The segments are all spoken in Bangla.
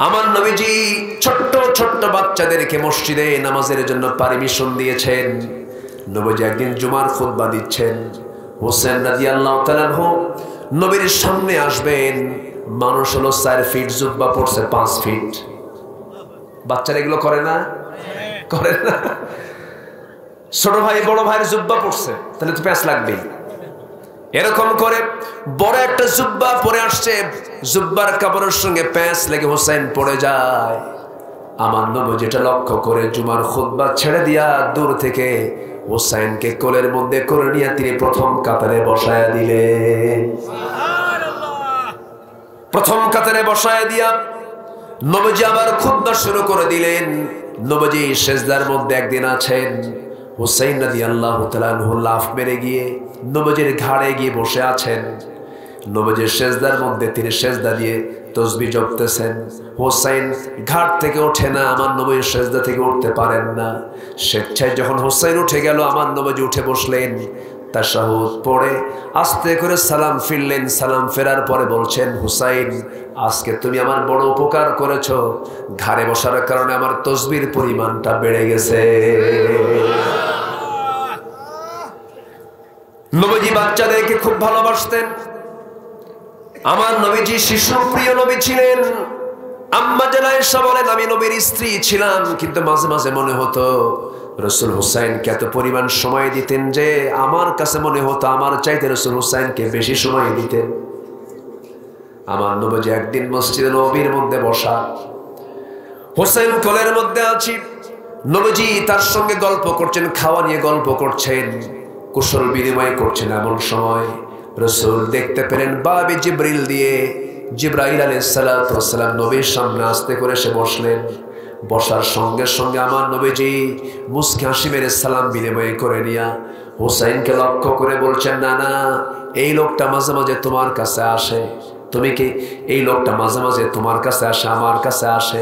আমার নবীজি ছোট্ট ছোট্ট বাচ্চাদেরকে মসজিদে নামাজের জন্য পারমিশন দিয়েছেন। নবীজি একদিন জুমার খুতবা দিচ্ছেন। হোসেন রাদিয়াল্লাহু তাআলা আনহু নবীর সামনে আসবেন। মানুষ হলো 4 ফিট, জুব্বা পড়ছে 5 ফিট। বাচ্চারা এগুলো করে না? করে না? ছোট ভাই বড় ভাইয়ের জুব্বা পড়ছে, তাহলে তো প্যাঁচ লাগবেই। এরকম করে বড় একটা জুব্বা পরে আসছে, জুব্বার কাপড়ের সঙ্গে প্যাঁচ লেগে হোসেন পড়ে যায়। আমার নবী যেটা লক্ষ্য করে জুমার খুতবা ছেড়ে দিয়া দূর থেকে হোসেনকে কোলের মধ্যে করে নিয়ে তিনি প্রথম কাতারে বসায়া দিলেন। প্রথম কাতারে বসায়া দিয়া নবীজি আবার খুতবা শুরু করে দিলেন। নবীজি সিজদার মধ্যে একদিন আছেন, হুসাইন রাদিয়াল্লাহু তাআলা আনহু লাফ মেরে গিয়ে নবীজির ঘাড়ে গিয়ে বসে আছেন। নবীজির সিজদার মধ্যে তিনি সিজদা দিয়ে তাসবিহ জপতেছেন। হুসাইন ঘাট থেকে ওঠে না, আমার নবীর সিজদা থেকে উঠতে পারেন না। স্বেচ্ছায় যখন হুসাইন উঠে গেল, আমার নবীজি উঠে বসলেন। তাশাহুদ পড়ে আস্তে করে সালাম ফিরলেন। সালাম ফেরার পরে বলছেন, হুসাইন আজকে তুমি আমার বড় উপকার করেছো, ঘাড়ে বসার কারণে আমার তাসবিহর পরিমাণটা বেড়ে গেছে। নবীজি বাচ্চাদেরকে খুব ভালোবাসতেন। আমার নবীজি শিশু প্রিয় নবী ছিলেন। আম্মা জান আয়েশা বলেন, আমি নবীর স্ত্রী ছিলাম, কিন্তু মাঝে মাঝে মনে হতো রাসূল হুসাইনকে এত পরিমাণ সময় দিতেন যে আমার কাছে মনে হতো আমার চাইতে রাসূল হুসাইনকে বেশি সময় দিতেন। আমার নবীজি একদিন মসজিদে নববীর মধ্যে বসা, হুসাইন কোলের মধ্যে আছি, নবীজি তার সঙ্গে গল্প করছেন, খাওয়া নিয়ে গল্প করছেন, কুশল বিনিময় করছেন। এমন সময় রাসূল দেখতে পেলেন বাবে জিবরিল দিয়ে জিবরাইল আলাইহিস সালাতু ওয়াস সালাম নবীর সামনে আস্তে করে এসে বসলেন। বসার সঙ্গে সঙ্গে আমার নবীজি মুস্কি হাসি মেরে সালাম বিনিময় করে নিয়া হুসাইনকে লক্ষ্য করে বলছেন, না না, এই লোকটা মাঝে মাঝে তোমার কাছে আসে, তুমি কি এই লোকটা মাঝে মাঝে তোমার কাছে আসে, আমার কাছে আসে,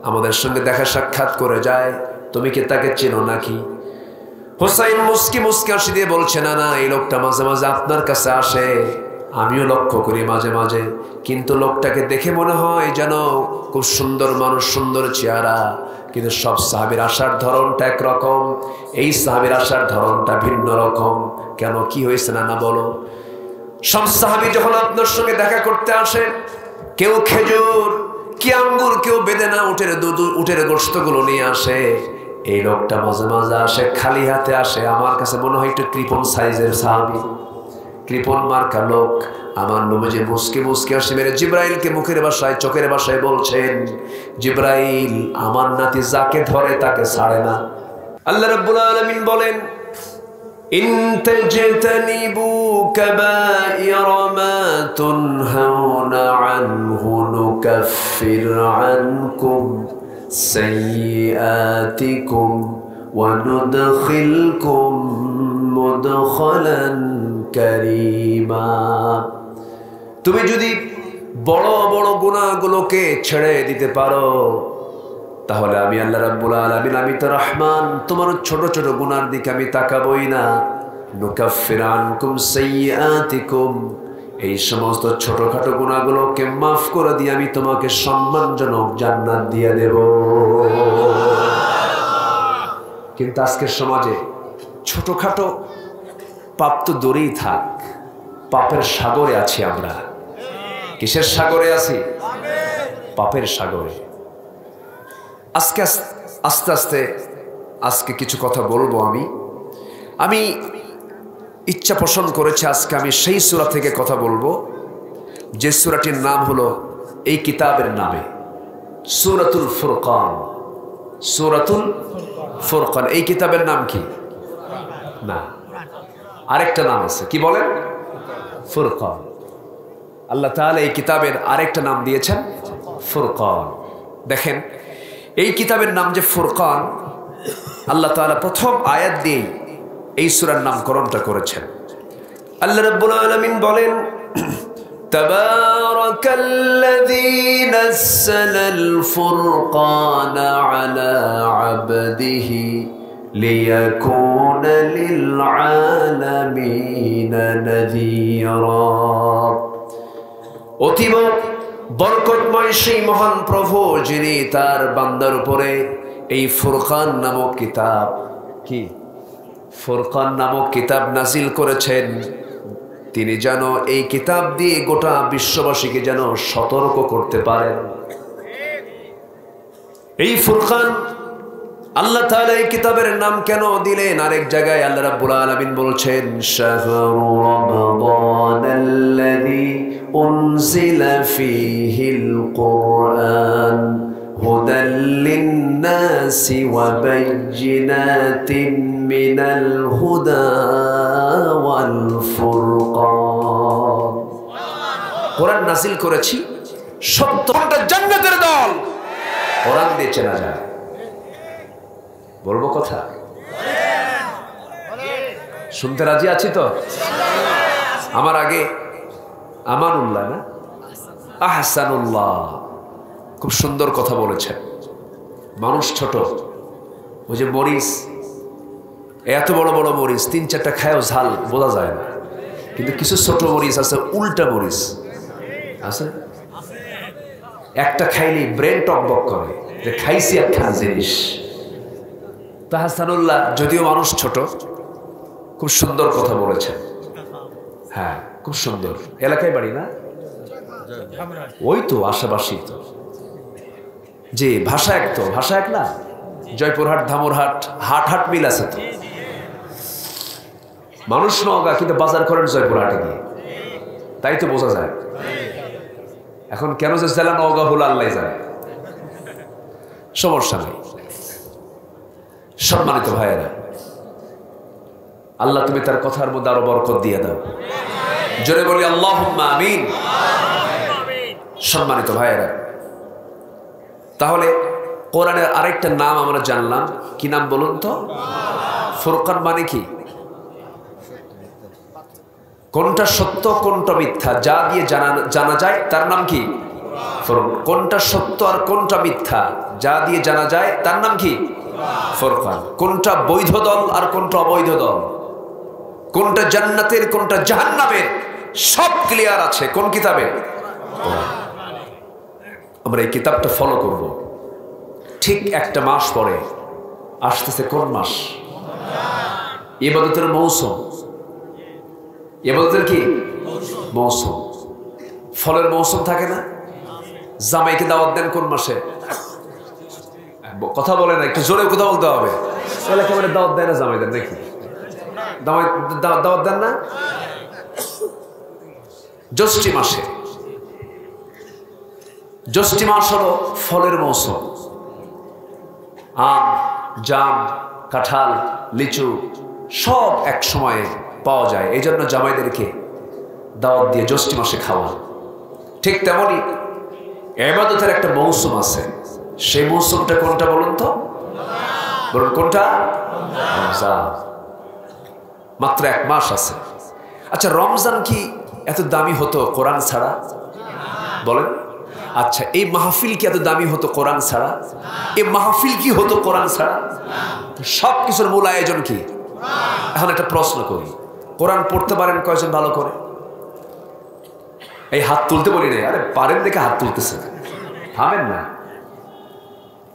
আমাদের সঙ্গে দেখা সাক্ষাৎ করে যায়, তুমি কি তাকে চেনো নাকি? হুসাইন মুস্কি মুস্কি হাসি দিয়ে বলছে, না না, এই লোকটা মাঝে মাঝে আপনার কাছে আসে, আমিও লক্ষ্য করি মাঝে মাঝে, কিন্তু লোকটাকে দেখে মনে হয় যেন খুব সুন্দর মানুষ, সুন্দর চেহারা, কিন্তু সব সাহাবীর আসার ধরনটা একরকম, এই সাহাবীর আসার ধরনটা ভিন্ন রকম। কেন, কি হয়েছে না না বলো? সব সাহাবী যখন আপনার সঙ্গে দেখা করতে আসে, কেউ খেজুর, কি আঙ্গুর, কেউ বেদেনা, উটের গোশতগুলো নিয়ে আসে। এই লোকটা মাঝে মাঝে আসে খালি হাতে আসে, আমার কাছে মনে হয় একটু কৃপণ সাইজের সাহাবী, কৃপণ মার্কা লোক। আমার নবীজি মুস্কি মুস্কি হাসি মেরে জিবরাইলকে মুখের ভাষায় চোখের ভাষায় বলছেন, জিবরাইল আমার নাতি যাকে ধরে তাকে ছাড়ে না। আল্লাহ রাব্বুল আলামিন বলেন, ইন তাজতানিবু কাবাইরা মা তুনহাউনা আনহু নুকাফির আনকুম সাইয়্যাতিকুম ওয়া নুদখিলকুম মুদখালান কারীমা। তুমি যদি বড় বড় গুনাহগুলোকে ছেড়ে দিতে পারো, তাহলে আমি আল্লাহ রাব্বুল আলামিন, আমি তো রহমান, তোমার ছোট ছোট গুনার দিকে আমি তাকাবই না। নুকাফির আনকুম সাইয়্যাতিকুম, এই সমস্ত ছোটখাটো গুনাহগুলোকে মাফ করে দিয়ে আমি তোমাকে সম্মানজনক জান্নাত দিয়ে দেব। কিন্তু আজকের সমাজে ছোটখাটো পাপ তো দূরেই থাক, পাপের সাগরে আছি আমরা। কিসের সাগরে আছি? পাপের সাগরে। আজকে আস্তে আস্তে আজকে কিছু কথা বলবো। আমি ইচ্ছা পোষণ করেছি আজকে আমি সেই সূরা থেকে কথা বলবো যে সূরাটির নাম হলো এই কিতাবের নামে সূরাতুল ফুরকান। সূরাতুল ফুরকান, এই কিতাবের নাম কি? না, আরেকটা নাম আছে, কি বলেন? ফুরকান। আল্লাহ তাআলা এই কিতাবের আরেকটা নাম দিয়েছেন ফুরকান। দেখেন, এই কিতাবের নাম যে ফুরকান, আল্লাহ তাআলা প্রথম আয়াত দিয়ে এই সূরার নামকরণটা করেছেন। আল্লাহ রাব্বুল আলামিন বলেন, তাবারাকাল্লাযী নাযালাল ফুরকানা আলা আবদিহি লিয়াকুনা লিল আলামিনা নাযীরা। অতীব বরকতময় সেই মহান প্রভু যিনি তার বান্দার উপরে এই ফুরকান নামক কিতাব, কি ফুরকান নামক কিতাব নাজিল করেছেন, তিনি যেন এই কিতাব দিয়ে গোটা বিশ্ববাসীকে যেন সতর্ক করতে পারেন। এই ফুরকান আল্লাহ তাআলা এই কিতাবের নাম কেন দিলেন? আরেক জায়গায় আল্লাহ রাব্বুল আলামিন বলছেন, শাহরু রমাদানাল্লাযী উনজিলা ফীহিল কুরআন হুদাল লিন-নাসি ওয়া বায়্যিনাতিন মিনাল হুদা ওয়াল ফুরকান। কোরআন নাযিল করেছি, 70টা জান্নাতের দল কোরআন দিয়ে চেনা যায়। বলবো কথা? শুনতে রাজি আছি তো? আমার আগে আমানুল্লাহ না আহসানুল্লাহ খুব সুন্দর কথা বলেছেন। মানুষ ছোট, ওই যে মরিচ, এত বড় বড় মরিচ 3-4টা খায়ও ঝাল বোঝা যায় না, কিন্তু কিছু ছোট মরিচ আছে, উল্টা মরিচ আছে, একটা খাইলে ব্রেন টকবক করে যে খাইছি একটা জিনিস। তাহসানুল্লাহ যদিও মানুষ ছোট, খুব সুন্দর কথা বলেছেন। হ্যাঁ, খুব সুন্দর। এলাকায় বাড়ি না? ওই তো আশেপাশেই তো। যে ভাষা এক, তো ভাষা এক না? জয়পুরহাট, ধামুরহাট, হাট মিল আছে তো। মানুষ নওগাঁ, কিন্তু বাজার করেন জয়পুরহাটে গিয়ে, তাই তো বোঝা যায়। এখন কেন যে জেলা নওগাঁ হলো আল্লাহ জানে, সমস্যা নেই। সম্মানিত ভাইয়েরা, আল্লাহ তুমি তার কথার মধ্যে আরো বরকত দিয়ে দাও, জোরে বলি আল্লাহুম্মা আমিন। সম্মানিত ভাইয়েরা, তাহলে কোরআনের আরেকটা নাম আমরা জানলাম, কি নাম বলুন তো? ফুরকান মানে কি? কোনটা সত্য কোনটা মিথ্যা যা দিয়ে জানা যায় তার নাম কি? কোনটা সত্য আর কোনটা মিথ্যা যা দিয়ে জানা যায় তার নাম কি? ফুরকান। কোনটা বৈধ দল আর কোনটা অবৈধ দল, কোনটা জান্নাতের কোনটা জাহান্নামের, সব ক্লিয়ার আছে কোন কিতাবে? আমরা এই কিতাবটা ফলো করব। ঠিক একটা মাস পরে আসতেছে কোন মাস? ইবাদতের মৌসুম। ইবাদতের কি মৌসুম? ফলের মৌসুম থাকে না? জামাইকে দাওয়াত দেন কোন মাসে? কথা বলে না, একটু জোরে কথা বলতে হবে। একেবারে দাওয়াত দেয় না জামাইদের নাকি? দাওয়াত দেন না? জ্যৈষ্ঠ মাসে। জ্যৈষ্ঠ মাস হলো ফলের মৌসুম। আম, জাম, কাঁঠাল, লিচু সব এক সময়ে পাওয়া যায়, এই জন্য জামাইদেরকে দাওয়াত দিয়ে জ্যৈষ্ঠ মাসে খাওয়া। ঠিক তেমনি ইবাদতের একটা মৌসুম আছে, সেই মৌসুমটা কোনটা বলুন তো? বলুন কোনটা? রমজান। মাত্র 1 মাস আছে। আচ্ছা, রমজান কি এত দামি হতো কোরআন ছাড়া? বলেন। আচ্ছা, এই মাহফিল কি এত দামি হতো কোরআন ছাড়া? এই মাহফিল কি হতো কোরআন ছাড়া? সব কিছুর মূল আয়োজন কি? এখন একটা প্রশ্ন করি, কোরআন পড়তে পারেন কয়জন ভালো করে? এই হাত তুলতে বলি না, আরে পারেন দেখে হাত তুলতেছে, থামেন না।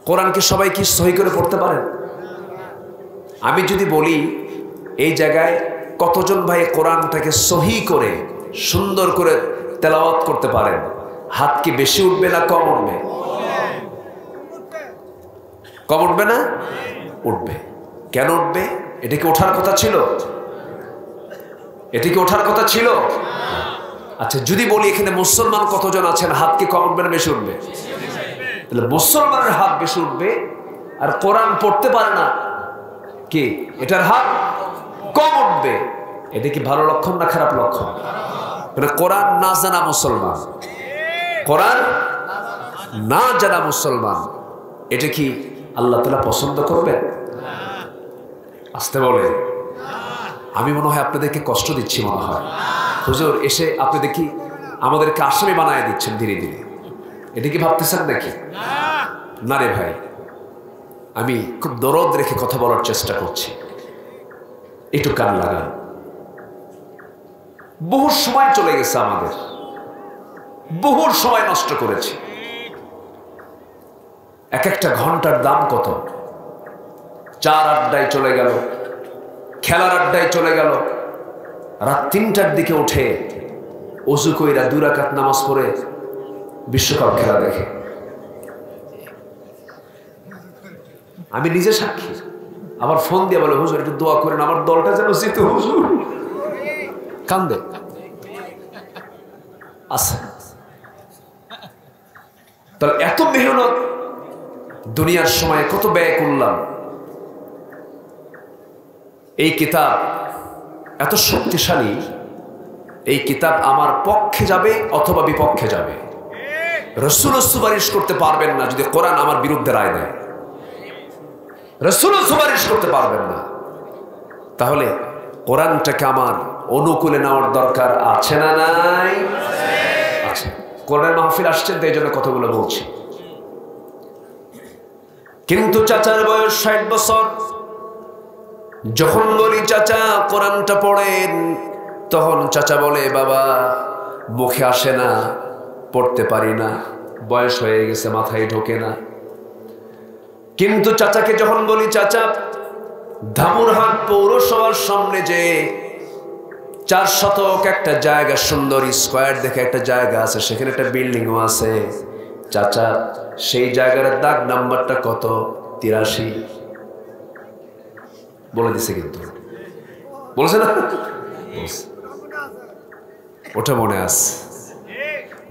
কোরআন কি সবাই কি সহি করে পড়তে পারেন? আমি যদি বলি এই জায়গায় কতজন ভাই কোরআনটাকে সহি করে সুন্দর করে তেলাওয়াত করতে পারেন, হাত কি বেশি উঠবে না কম উঠবে? কম উঠবে না? উঠবে। কেন উঠবে? এটা কি ওঠার কথা ছিল? এটা কি ওঠার কথা ছিল? আচ্ছা, যদি বলি এখানে মুসলমান কতজন আছেন, হাত কি কম উঠবে না বেশি উঠবে? তাহলে মুসলমানের হাত বেশি উঠবে, আর কোরআন পড়তে পারে না কি, এটার হাত কম উঠবে। এটা কি ভালো লক্ষণ না খারাপ লক্ষণ? মানে কোরআন না জানা মুসলমান, কোরআন না জানা মুসলমান, এটা কি আল্লাহ তাআলা পছন্দ করবেন? আসতে বলে। আমি মনে হয় আপনাদেরকে কষ্ট দিচ্ছি, মনে হয় হুজুর এসে আপনাদের কি আমাদেরকে আসামি বানায় দিচ্ছেন ধীরে ধীরে, এটা কি ভাবতেছেন নাকি? না রে ভাই, আমি খুব দরদ রেখে কথা বলার চেষ্টা করছি, একটু কান লাগান। বহু সময় চলে গেছে আমাদের, বহু সময় নষ্ট করেছি। এক একটা ঘন্টার দাম কত? চার আড্ডায় চলে গেল, খেলার আড্ডায় চলে গেল, রাত 3টার দিকে উঠে ওযু কইরা 2 রাকাত নামাজ পড়ে বিশ্বকাপ খেলা দেখে। আমি নিজে সাক্ষী। আবার ফোন দিয়ে বলে, হুজুর একটু দোয়া করেন আমার দলটা যেন জিতে। হুজুর কান্দে। আচ্ছা, তাহলে এত মেহনত দুনিয়ার সময় কত ব্যয় করলাম। এই কিতাব এত শক্তিশালী, এই কিতাব আমার পক্ষে যাবে অথবা বিপক্ষে যাবে। রাসূল সুপারিশ করতে পারবেন না যদি কোরআন আমার বিরুদ্ধে রায় দেয়। রাসূল সুপারিশ করতে পারবেন না, তাহলে কোরআনটাকে আমার অনুকূলে নেওয়ার দরকার আছে না নাই? আছে। কোরআনের মাহফিল আসছেন তো এই জন্য কথাগুলো বলছি। কিন্তু চাচার বয়স 60 বছর। যখন বলি চাচা কোরআনটা পড়েন, তখন চাচা বলে বাবা মুখে আসে না, পড়তে পারি না, বয়স হয়ে গেছে, মাথায় ঢোকে না। কিন্তু চাচাকে যখন বলি চাচা ধামুরহাট পৌরসভার সামনে যে 4 শতক একটা জায়গা, সুন্দর স্কয়ার দেখে একটা জায়গা আছে, সেখানে একটা বিল্ডিংও আছে, চাচা সেই জায়গার দাগ নাম্বারটা কত? 83। বলে দিছে, কিন্তু বলছে না, ওটা মনে আছে।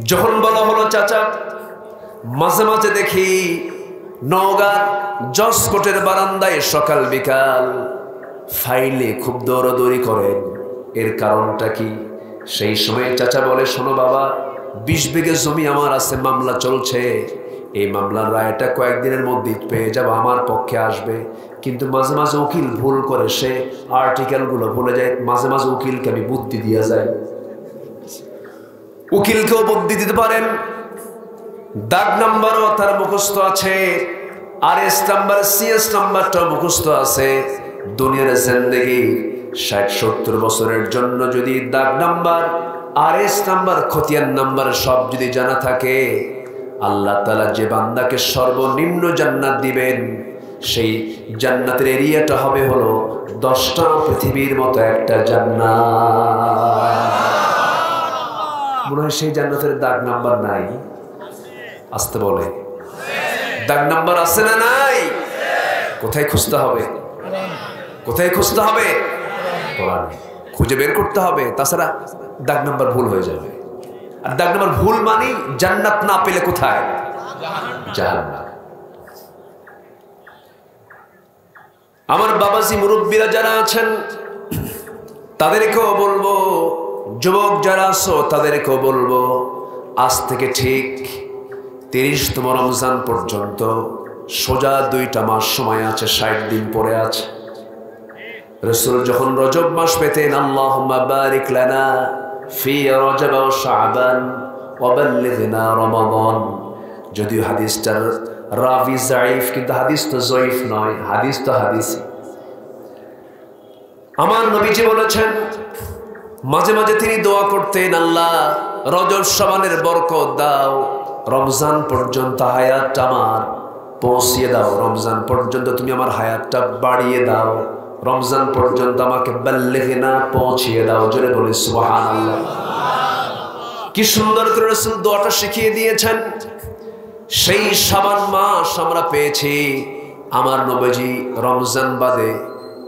যখন বলা হলো চাচা, মাঝে মাঝে দেখি নওগাঁ জজকোর্টের বারান্দায় সকাল বিকাল ফাইলে খুব দৌড়াদৌড়ি করেন, এর কারণটা কি? সেই সময় চাচা বলে, শোনো বাবা, 20 বিঘে জমি আমার আছে, মামলা চলছে, এই মামলার রায়টা কয়েকদিনের মধ্যে পেয়ে যাব, আমার পক্ষে আসবে। কিন্তু মাঝে মাঝে উকিল ভুল করে, সে আর্টিকেলগুলো ভুলে যায়, মাঝে মাঝে উকিলকে আমি বুদ্ধি দিয়ে যাই। উকিলকেও বুদ্ধি দিতে পারেন। দাগ নাম্বারও তার মুখস্থ আছে, RS নাম্বার CS নাম্বারটাও মুখস্থ আছে। দুনিয়ার জিন্দেগি 60-70 বছরের জন্য যদি দাগ নাম্বার, RS নাম্বার, খতিয়ান নাম্বার সব যদি জানা থাকে, আল্লাহ তাআলা যে বান্দাকে সর্বনিম্ন জান্নাত দিবেন, সেই জান্নাতের এরিয়াটা হবে হলো 10টা পৃথিবীর মতো একটা জান্নাত। মনে হয় সেই জান্নাতের দাগ নাম্বার নাই? আসতে বলে, দাগ নাম্বার আছে না নাই? কোথায় খুঁজতে হবে? কোথায় খুঁজতে হবে? কোরআনে খুঁজে বের করতে হবে, তাছাড়া দাগ নাম্বার ভুল হয়ে যাবে। আর দাগ নাম্বার ভুল মানে জান্নাত না পেলে কোথায়? জাহান্নাম। আমার বাবাজি মুরব্বীরা যারা আছেন তাদেরকেও বলবো, যুবক যারা আছো তাদেরকেও বলবো, আজ থেকে ঠিক 30তম রমজান পর্যন্ত সোজা 2টা মাস সময় আছে, 60 দিন পরে আছে। রাসূল যখন রজব মাস পেতেন, আল্লাহুম্মা বারিক লানা ফি রজব ওয়া শাবান ওয়া বাল্লিগনা রমাদান। যদিও হাদিসটার রাবি যায়িফ, কিন্তু হাদিস তো যায়িফ নয়, হাদিস তো হাদিস। আমার নবীজি বলেছেন, মাঝে মাঝে তিনি দোয়া করতেন, আল্লাহ রজব শাবানের বরকত দাও, রমজান পর্যন্ত হায়াতটা আমার পৌঁছিয়ে দাও, রমজান পর্যন্ত তুমি আমার হায়াতটা বাড়িয়ে দাও, রমজান পর্যন্ত আমাকে বাল্লিগনা পৌঁছিয়ে দাও। জোরে বলি সুবহানাল্লাহ। কি সুন্দর করে রাসূল দোয়াটা শিখিয়ে দিয়েছেন। সেই শাবান মাস আমরা পেয়েছি। আমার নবীজি রমজান বাদে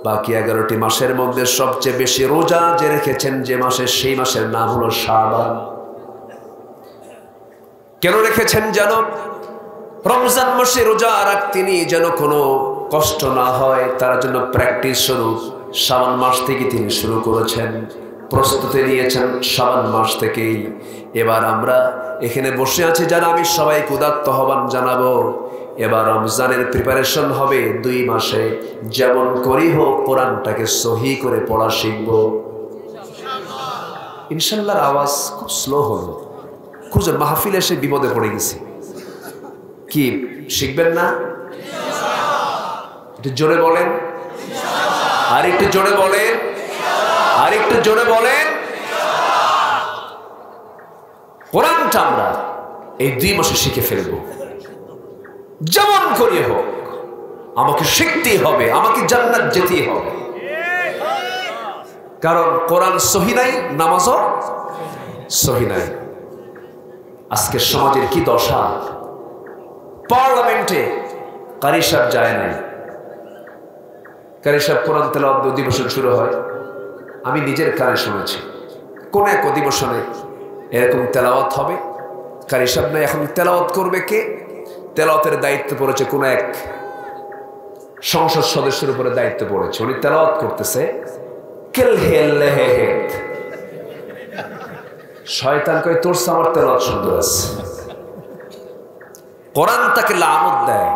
বাকি 11টি মাসের মধ্যে সবচেয়ে বেশি রোজা যে রেখেছেন যে মাসে, সেই মাসের নাম হলো শাবান। কেন রেখেছেন জানো? রমজান মাসে রোজা রাখতেনি যেন কোনো কষ্ট না হয়, তার জন্য প্র্যাকটিস স্বরূপ শাবান মাস থেকে তিনি শুরু করেছেন, প্রস্তুতি নিয়েছেন শাবান মাস থেকেই। এবার আমরা এখানে বসে আছি যারা, আমি সবাইকে উদাত্ত আহ্বান জানাবো, এবার রমজানের প্রিপারেশন হবে 2 মাসে। যেমন করি হোক কোরআনটাকে সহি করে পড়া শিখবো ইনশাআল্লাহ। আওয়াজ খুব স্লো হলো, খুঁজে মাহফিলে এসে বিপদে পড়ে গেছি। কি শিখবেন না? একটু জোরে বলেন, আর একটু জোরে বলেন, আর একটু জোরে বলেন। কোরআনটা আমরা এই 2 মাসে শিখে ফেলবো। যেমন করে হোক আমাকে শিখতেই হবে, আমাকে জান্নাত যেতেই হবে। কারণ কোরআন সহি নাই, নামাজও সহি নাই। আজকে সমাজের কি দশা! পার্লামেন্টে কারি সাহেব যায় নাই। কারি সাহেব কোরআন তেলাওয়াত অধিবেশন শুরু হয়, আমি নিজের কানে শুনেছি কোন এক অধিবেশনে এরকম তেলাওয়াত হবে, কারি সাহেব নাই। এখন তেলাওয়াত করবে কে? তেলাওয়াতের দায়িত্ব পড়েছে কোন এক সংসদ সদস্যের উপরে দায়িত্ব পড়েছে, উনি তেলাওয়াত করতেছে। শয়তান কয় তোর আমার তেলাওয়াত সুন্দর আছে। কোরআন তাকে লানত দেয়,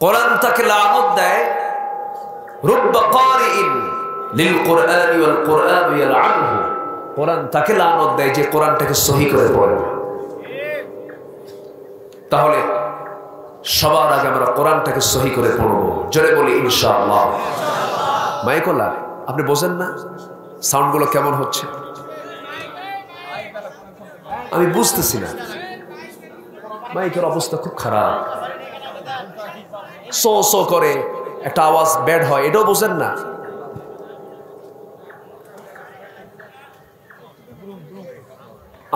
কোরআন তাকে লানত দেয়। রুব্বা কারিইন লিল কুরআনি ওয়াল কুরআনু ইয়ালআনুহু। কোরআন তাকে লানত দেয় যে কোরআনটাকে সহি করে পড়ে। তাহলে সবার আগে আমরা কোরআনটাকে সহি করে পড়বো। জোরে বলি ইনশাআল্লাহ। মাইকোলা আপনি বোঝেন না সাউন্ডগুলো কেমন হচ্ছে? আমি বুঝতেছি না, মাইকের অবস্থা খুব খারাপ, সো সো করে একটা আওয়াজ ব্যাড হয়, এটাও বোঝেন না।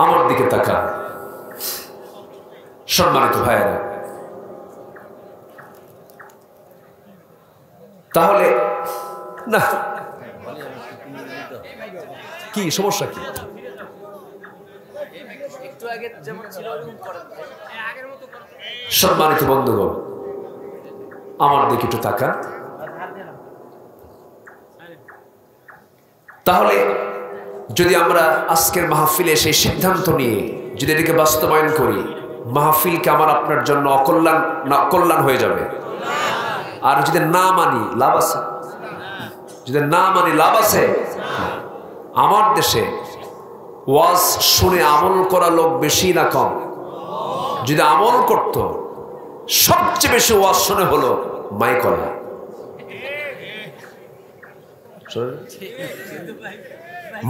আমার দিকে তাকান সম্মানিত ভাইয়েরা। তাহলে না কি সমস্যা কি? সম্মানিত বন্ধুগণ আমার দিকে একটু তাকান। তাহলে যদি আমরা আজকের মাহফিলে সেই সিদ্ধান্ত নিয়ে যদি এটাকে বাস্তবায়ন করি, মাহফিলকে আমার আপনার জন্য কল্যাণ হয়ে যাবে। আর যদি না মানি লাভ আছে? যদি না মানি লাভ আছে? আমার দেশে ওয়াজ শুনে আমল করা লোক বেশি না কম? যদি আমল করত, সবচেয়ে বেশি ওয়াজ শুনে হলো মাইকলা।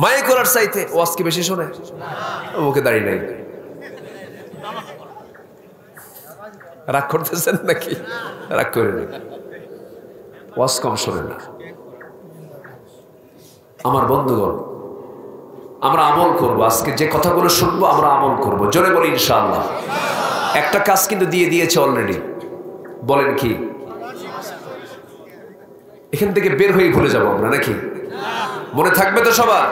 মাইকলার চাইতে ওয়াজ কি বেশি শোনে? মুখে দাঁড়িয়ে নাই, রাগ করতেছেন নাকি? রাগ করে নেই, ওয়াজ কম শোনে না। আমার বন্ধুগণ আমরা আমল করব, আজকে যে কথাগুলো শুনবো আমরা আমল করব। জোরে বলি ইনশাআল্লাহ। একটা কাজ কিন্তু দিয়ে দিয়েছে অলরেডি, বলেন কি? এখান থেকে বের হয়ে ভুলে যাবো আমরা নাকি? মনে থাকবে তো সবার?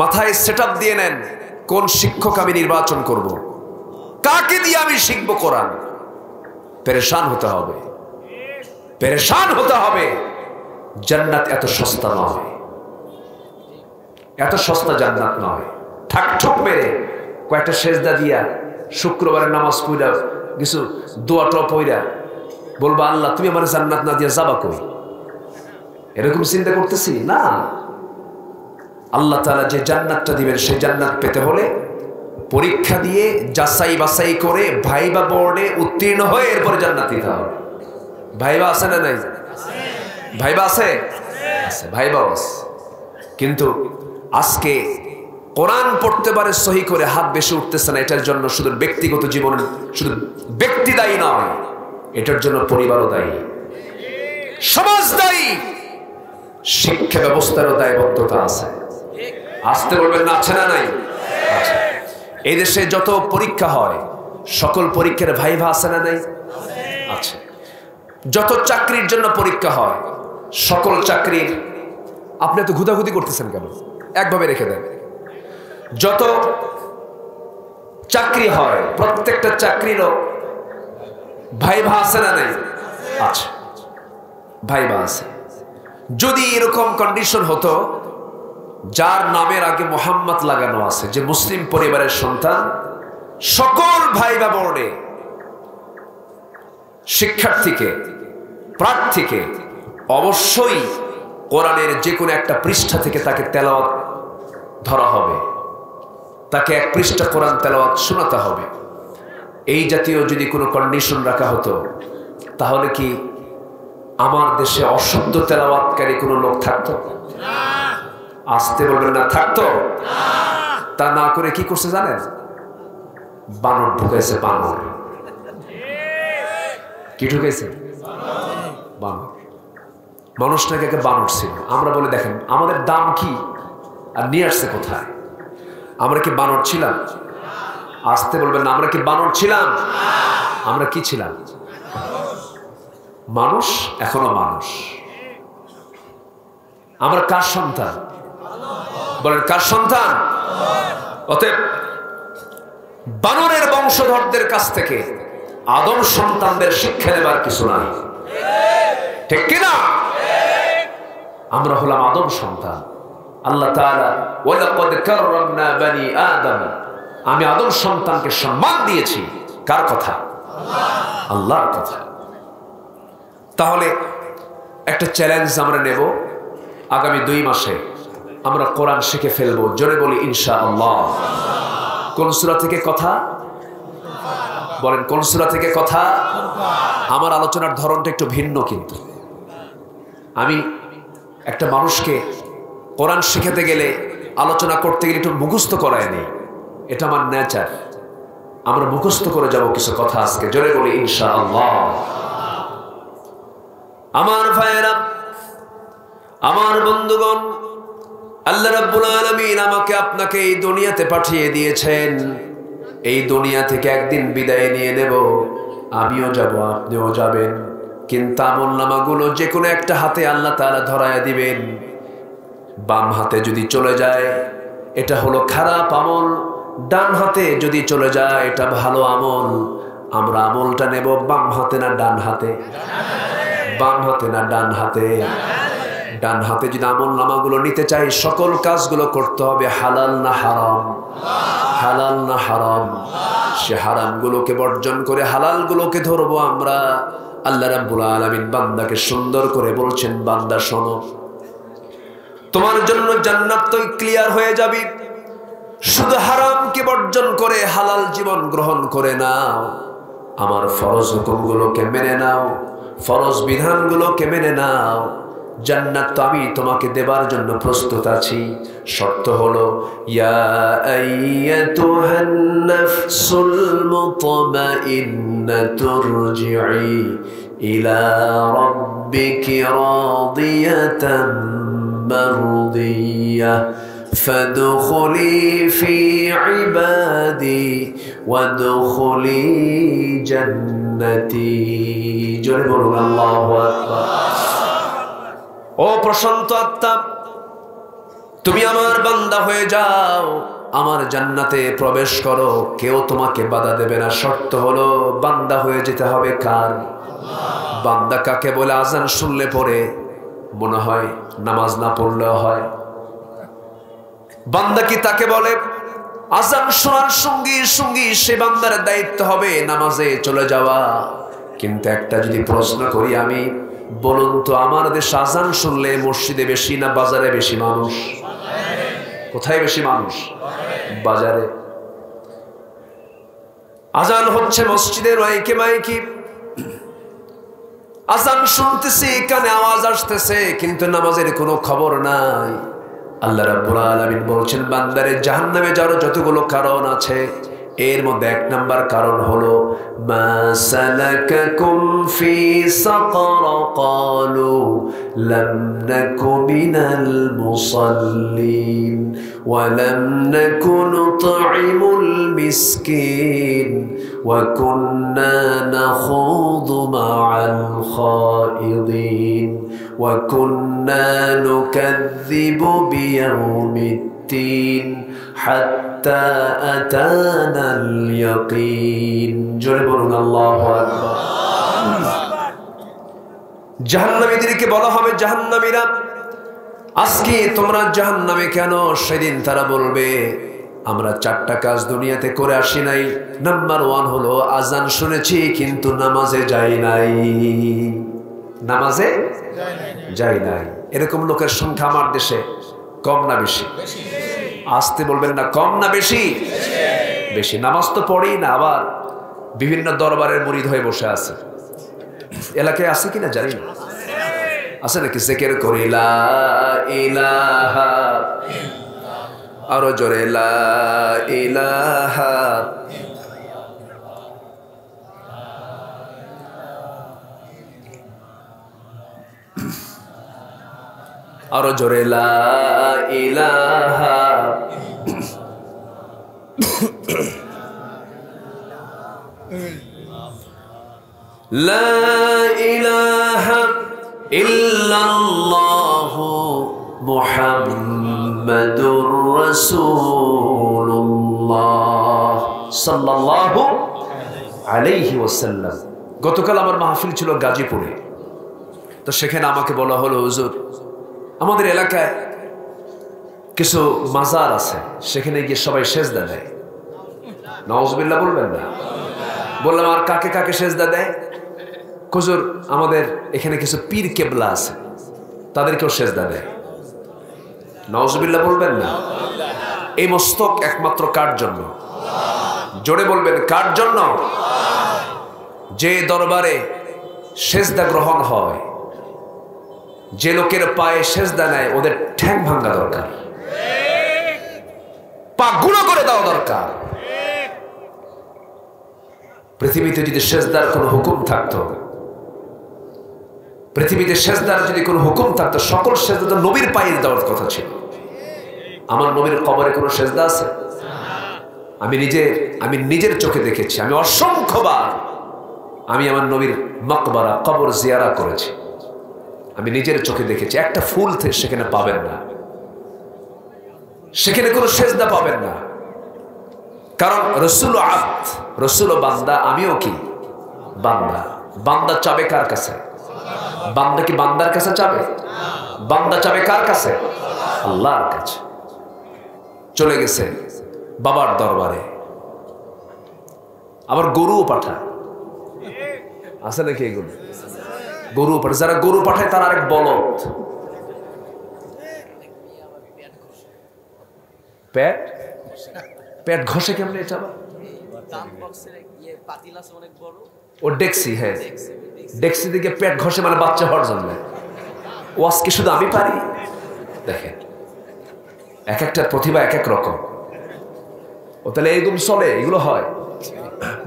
মাথায় সেটআপ দিয়ে নেন, কোন শিক্ষক আমি নির্বাচন করব, কাকে দিয়ে আমি শিখবো কোরআন। পেরেশান হতে হবে, পেরেশান হতে হবে। জান্নাত এত সস্তা নয়, এত সস্তা জান্নাত নয়। ঠাকঠুক মেরে কয়েকটা সেজদা দিয়া শুক্রবারের নামাজ পড়া কিছু দোয়াটা পড়া বলবো আল্লাহ তুমি আমার জান্নাত না দিয়া যাবা কই, এরকম চিন্তা করতেছি না। আল্লাহ তাআলা যে জান্নাতটা দিবেন সেই জান্নাত পেতে হলে পরীক্ষা দিয়ে যাচাই বাছাই করে ভাইবা বোর্ডে উত্তীর্ণ হয়ে এরপরে জান্নাত দিতে হবে। ভাইবা আছে না নাই? ভাইবা আছে, ভাইবা আছে। কিন্তু আজকে কোরআন পড়তে পারে সহি করে হাত বেশি উঠতেছে না। এটার জন্য শুধু ব্যক্তিগত জীবন, শুধু ব্যক্তি দায়ী নয়, এটার জন্য পরিবারও দায়ী, সমাজ দায়ী, শিক্ষা ব্যবস্থারও দায়বদ্ধতা আছে। আসতে বলবেন না? আছে না নাই? আছে। এই দেশে যত পরীক্ষা হয় সকল পরীক্ষার ভাইভা আছে না নাই? আছে। যত চাকরির জন্য পরীক্ষা হয় সকল চাকরির, আপনি এত ঘুদাঘুদি করতেছেন কেন? একভাবে রেখে দেন। যত চাকরি হয় প্রত্যেকটা চাকরিরও ভাইভা আছে না নাই? আছে, ভাইভা আছে। যদি এরকম কন্ডিশন হতো যার নামের আগে মোহাম্মদ লাগানো আছে, যে মুসলিম পরিবারের সন্তান, সকল ভাইভা বোর্ডে শিক্ষার্থীকে, প্রার্থীকে অবশ্যই কোরআনের যে কোনো একটা পৃষ্ঠা থেকে তাকে তেলাওয়াত ধরা হবে, তাকে এক পৃষ্ঠা কোরআন তেলাওয়াত শোনাতে হবে। এই জাতীয় যদি কোনো কন্ডিশন রাখা হতো তাহলে কি আমার দেশে অশুদ্ধ তেলাওয়াতকারী কোনো লোক থাকতো? আসতে বলবেন না, থাকতো। তা না করে কি করছে জানেন? বানর ঢুকাইছে। বানর কি ঢুকাইছে? বানর। মানুষটাকে একটা বানর ছিল। আমরা বলে দেখেন আমাদের দাম কি আর নিয়ে আসছে কোথায়? আমরা কি বানর ছিলাম? আসতে বলবেন না, আমরা কি বানর ছিলাম? আমরা কি ছিলাম? মানুষ, এখনো মানুষ। আমরা কার সন্তান? বলেন কার সন্তান? অতএব বানরের বংশধরদের কাছ থেকে আদম সন্তানদের শিক্ষা নেবার কিছু নাই, ঠিক কিনা? আমরা হলাম আদম সন্তান। আল্লাহ তাআলা ওয়ালাকাদ কাররামনা বানি আদম, আমি আদম সন্তানকে সম্মান দিয়েছি। কার কথা? আল্লাহর কথা। তাহলে একটা চ্যালেঞ্জ আমরা নেব, আগামী 2 মাসে আমরা কোরআন শিখে ফেলবো। জোরে বলি ইনশাআল্লাহ। কোন সূরা থেকে কথা? বলেন কোন সূরা থেকে কথা? আমার আলোচনার ধরনটা একটু ভিন্ন, কিন্তু আমি একটা মানুষকে কোরআন শিখাতে গেলে, আলোচনা করতে গেলে একটু মুখস্থ করায় নেই। এটা আমার নেচার। আমরা মুখস্থ করে যাব কিছু কথা আজকে। জোরে বলি ইনশাআল্লাহ। আমার ভাইয়েরা, আমার বন্ধুগণ, আল্লাহ রাব্বুল আলামিন আমাকে আপনাকে এই দুনিয়াতে পাঠিয়ে দিয়েছেন। এই দুনিয়া থেকে একদিন বিদায় নিয়ে নেব। আমিও যাব, আপনিও যাবেন। কিন্তু আমলনামাগুলো যে কোনো একটা হাতে আল্লাহ তাআলা ধরায়া দিবেন। বাম হাতে যদি চলে যায় এটা হলো খারাপ আমল, ডান হাতে যদি চলে যায় এটা ভালো আমল। আমরা আমলটা নেব বাম হাতে না ডান হাতে? বাম হাতে না ডান হাতে? ডান হাতে যদি আমলনামাগুলো নিতে চাই, সকল কাজগুলো করতে হবে হালাল না হারাম? হালাল না হারাম? সে হারামগুলোকে বর্জন করে হালালগুলোকে ধরবো আমরা। আল্লাহ রাব্বুল আলামিন বান্দাকে সুন্দর করে বলছেন, বান্দা শোনো, তোমার জন্য জান্নাত তো ক্লিয়ার হয়ে যাবে, শুধু হারামকে বর্জন করে হালাল জীবন গ্রহণ করে নাও। আমার ফরজ হুকুমগুলোকে মেনে নাও, ফরজ বিধানগুলোকে মেনে নাও। জান্নাত তো আমি তোমাকে দেবার জন্য প্রস্তুত আছি। শর্ত হলো ইয়া আইয়াতুহান নাফসুল মুতমাইন্নাতু রজিই ইলা রাব্বিকি রাদিয়াতাম মারদিয়াহ ফাদখুলি ফি ইবাদি ওয়াদখুলি জান্নাতি। জোরে বলুন আল্লাহু আকবার। ও প্রশান্ত আত্মা, তুমি আমার বান্দা হয়ে যাও, আমার জান্নাতে প্রবেশ করো। কেউ তোমাকে বাধা দেবে না। শর্ত হলো বান্দা হয়ে যেতে হবে কার? বান্দা কাকে বলে? আজান শুনলে পরে মনে হয় নামাজ না পড়লেও হয়। বান্দা কি তাকে বলে? আজান শোনার সঙ্গে সঙ্গে সে বান্দার দায়িত্ব হবে নামাজে চলে যাওয়া। কিন্তু একটা যদি প্রশ্ন করি আমি, বলুন তো আমার দেশে আজান শুনলে মসজিদে বেশি না বাজারে বেশি মানুষ? কোথায় বেশি মানুষ? বাজারে। আজান হচ্ছে মসজিদের মাইকে মাইকে, আজান শুনতেছি, কানে আওয়াজ আসতেছে, কিন্তু নামাজের কোনো খবর নাই। আল্লাহ রাব্বুল আলামিন বলছেন, বান্দারে জাহান্নামে যাওয়ার যতগুলো কারণ আছে, এর মধ্যে 1 নাম্বার কারণ হলো মা সালাকাকুম ফি সাকার ক্বালু লাম নাকু মিনাল মুসাল্লিন ওয়া লাম নাকু নুতঈমুল মিসকিন ওয়া কুন্না নাখুযু মা'আল খাইদিন ওয়া কুন্না নুকাযযিবু বিয়াউমিদ্দিন হাত্তা আতানাল ইয়াকিন। জোরে বলুন আল্লাহু আকবার। জাহান্নামীদেরকে বলা হবে, জাহান্নামীরা আজকে তোমরা জাহান্নামে কেন? সেদিন তারা বলবে আমরা 4টা কাজ দুনিয়াতে করে আসি নাই। নাম্বার 1 হলো আজান শুনেছি কিন্তু নামাজে যাই নাই। নামাজে যাই নাই। এরকম লোকের সংখ্যা আমার দেশে কম না বেশি? আসতে বলবেন না, কম না বেশি? বেশি। নামাজ তো পড়েই না, আবার বিভিন্ন দরবারের মুরিদ হয়ে বসে আছে। এলাকায় আছে কিনা জানি না, আছে নাকি? জিকির করি লা ইলাহা, আরো জোরে লা ইলাহা, আরো জোরে লা ইলাহা, লা ইলাহা ইল্লাল্লাহু মুহাম্মাদুর রাসূলুল্লাহ সাল্লাল্লাহু আলাইহি ওয়াসাল্লাম। গতকাল আমার মাহফিল ছিল গাজীপুরে, তো সেখানে আমাকে বলা হলো, হুজুর আমাদের এলাকায় কিছু মাজার আছে, সেখানে গিয়ে সবাই সেজদা দেয়। নাউজুবিল্লাহ বলবেন না? বললাম আর কাকে কাকে সেজদা দেয়? হুজুর আমাদের এখানে কিছু পীর কেবলা আছে, তাদেরকেও সেজদা দেয়। নাউজুবিল্লাহ বলবেন না? এই মস্তক একমাত্র কার জন্য? জোরে বলবেন কার জন্য? যে দরবারে সেজদা গ্রহণ হয়, যে লোকের পায়ে সেজদা নেয়, ওদের ঠ্যাং ভাঙা দরকার, পা গুঁড়ো করে দেওয়া দরকার। পৃথিবীতে যদি সেজদার কোনো হুকুম থাকতো, পৃথিবীতে সেজদার যদি কোনো হুকুম থাকতো, সকল সেজদা তো নবীর পায়ে দেওয়ার কথা ছিল। আমার নবীর কবরে কোনো সেজদা আছে? আমি নিজের চোখে দেখেছি। আমি অসংখ্যবার আমি আমার নবীর মকবরা, কবর জিয়ারা করেছি। আমি নিজের চোখে দেখেছি। একটা ফুল সেখানে পাবেন না, সেখানে কোনো সেজদা পাবেন না। কারণ রসুল আব্দ, রসুল বান্দা, আমিও কি বান্দা। বান্দা চাবে কার কাছে? বান্দা কি বান্দার কাছে চাবে? বান্দা চাবে কার কাছে? আল্লাহর কাছে। চলে গেছে বাবার দরবারে, আবার গরুও পাঠায়। আছে নাকি এগুলো? গরু পাঠায়। যারা গরু পাঠায় তার আরেক বলদ। পেট পেট ঘষে কেমনে এটা? ও ডেক্সি, হ্যাঁ ডেক্সি দিকে পেট ঘষে, মানে বাচ্চা হওয়ার জন্য। ও আজকে শুধু আমি পারি? দেখেন এক একটার প্রতিভা এক এক রকম। ও তাহলে এরকম চলে, এগুলো হয়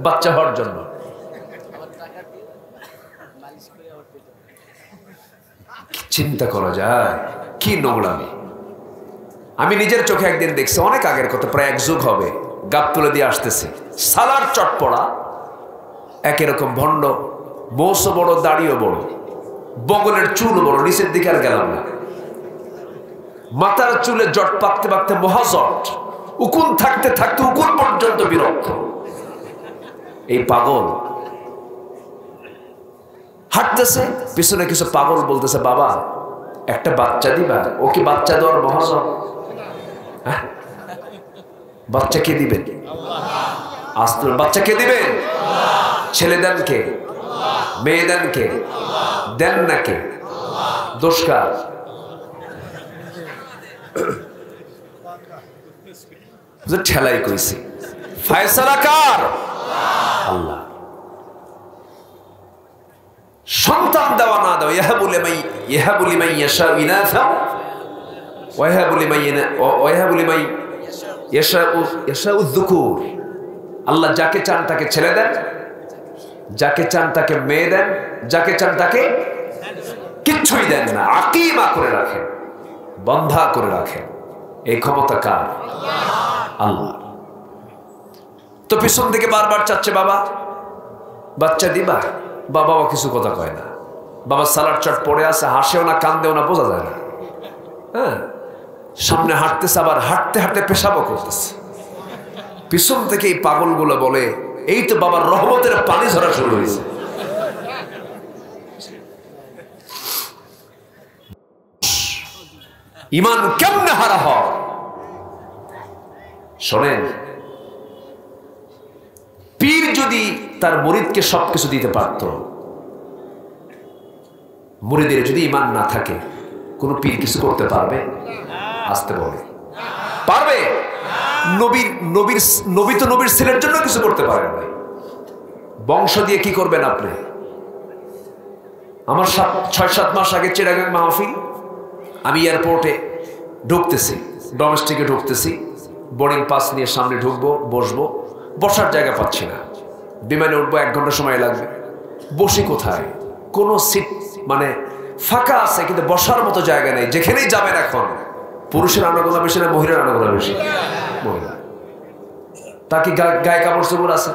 বাচ্চা হওয়ার জন্য। চিন্তা করা যায় কি নোংরামি। আমি নিজের চোখে একদিন দেখছি, অনেক আগের কথা, প্রায় এক যুগ হবে, গাব তুলে দিয়ে আসতেছি, সালার চটপড়া, একই রকম ভণ্ড, মোষও বড়, দাড়িও বড়, বগলের চুল বড়, নিচের দিকে আর গেলাম না, মাথার চুলে জট পাকতে পাকতে মহাজট, উকুন থাকতে থাকতে উকুন পর্যন্ত বিরক্ত। এই পাগল হাঁটতেছে, পিছনে কিছু পাগল বলতেছে, বাবা একটা বাচ্চা দিবা। ও কি বাচ্চা দেওয়ার মহাজন? হ্যাঁ, বাচ্চা কে দিবেন? আস্তে বাচ্চা কে দিবেন? ছেলে দেন কে? মেয়ে দেন কে? দেন না কে? দোষ কার? ঠেলাই কইছি, ফায়সালা কার? আল্লাহ। সন্তান দেওয়া না দেওয়া, ইয়াহাবু লিমান ইয়াশাউ ইনাসা ওয়া ইয়াহাবু লিমান ইয়াশাউ যুকুর। আল্লাহ যাকে চান তাকে ছেলে দেন, যাকে চান তাকে মেয়ে দেন, যাকে চান তাকে কিচ্ছুই দেন না, আকিমা করে রাখেন, বন্ধা করে রাখেন। এই ক্ষমতা কার? আল্লাহ। তো পিছন থেকে বারবার চাচ্ছে, বাবা বাচ্চা দিবা। বাবা কিছু কথা কয় না, বাবা সালাড চট পড়ে আছে, হাসেও না কান্দেও না, বোঝা যায় না। হ্যাঁ, সামনে হাঁটতেছে, আবার হাঁটতে হাঁটতে পেশাবও করতেছে। পিছন থেকে এই পাগলগুলো বলে, এই তো বাবার রহমতের পানি ঝরা শুরু হয়েছে। ইমান কেমনে হারা হয়? শোনেন, পীর যদি তার মুরিদকে সবকিছু দিতে পারত, মুরিদের যদি ইমান না থাকে, কোন পীর কিছু করতে পারবে? আসতে বলে পারবে? নবী তো নবীর ছেলের জন্য কিছু করতে পারেন না। বংশ দিয়ে কি করবেন আপনি? আমার 6-7 মাস আগে চিটাগাং মাহফিল, আমি এয়ারপোর্টে ঢুকতেছি, ডোমেস্টিকে ঢুকতেছি, বোর্ডিং পাস নিয়ে সামনে ঢুকবো, বসবো, বসার জায়গা পাচ্ছি না। বিমানে উঠবো, 1 ঘন্টা সময় লাগবে। বসি কোথায়? কোনো সিট মানে ফাঁকা আছে, কিন্তু বসার মতো জায়গা নেই। যেখানেই যাবেন এখন, পুরুষের আনাগোনা বেশি না মহিলার আনাগোনা বেশি? মহিলা। তা কি গায়ে কাপড় চোপড় আছে?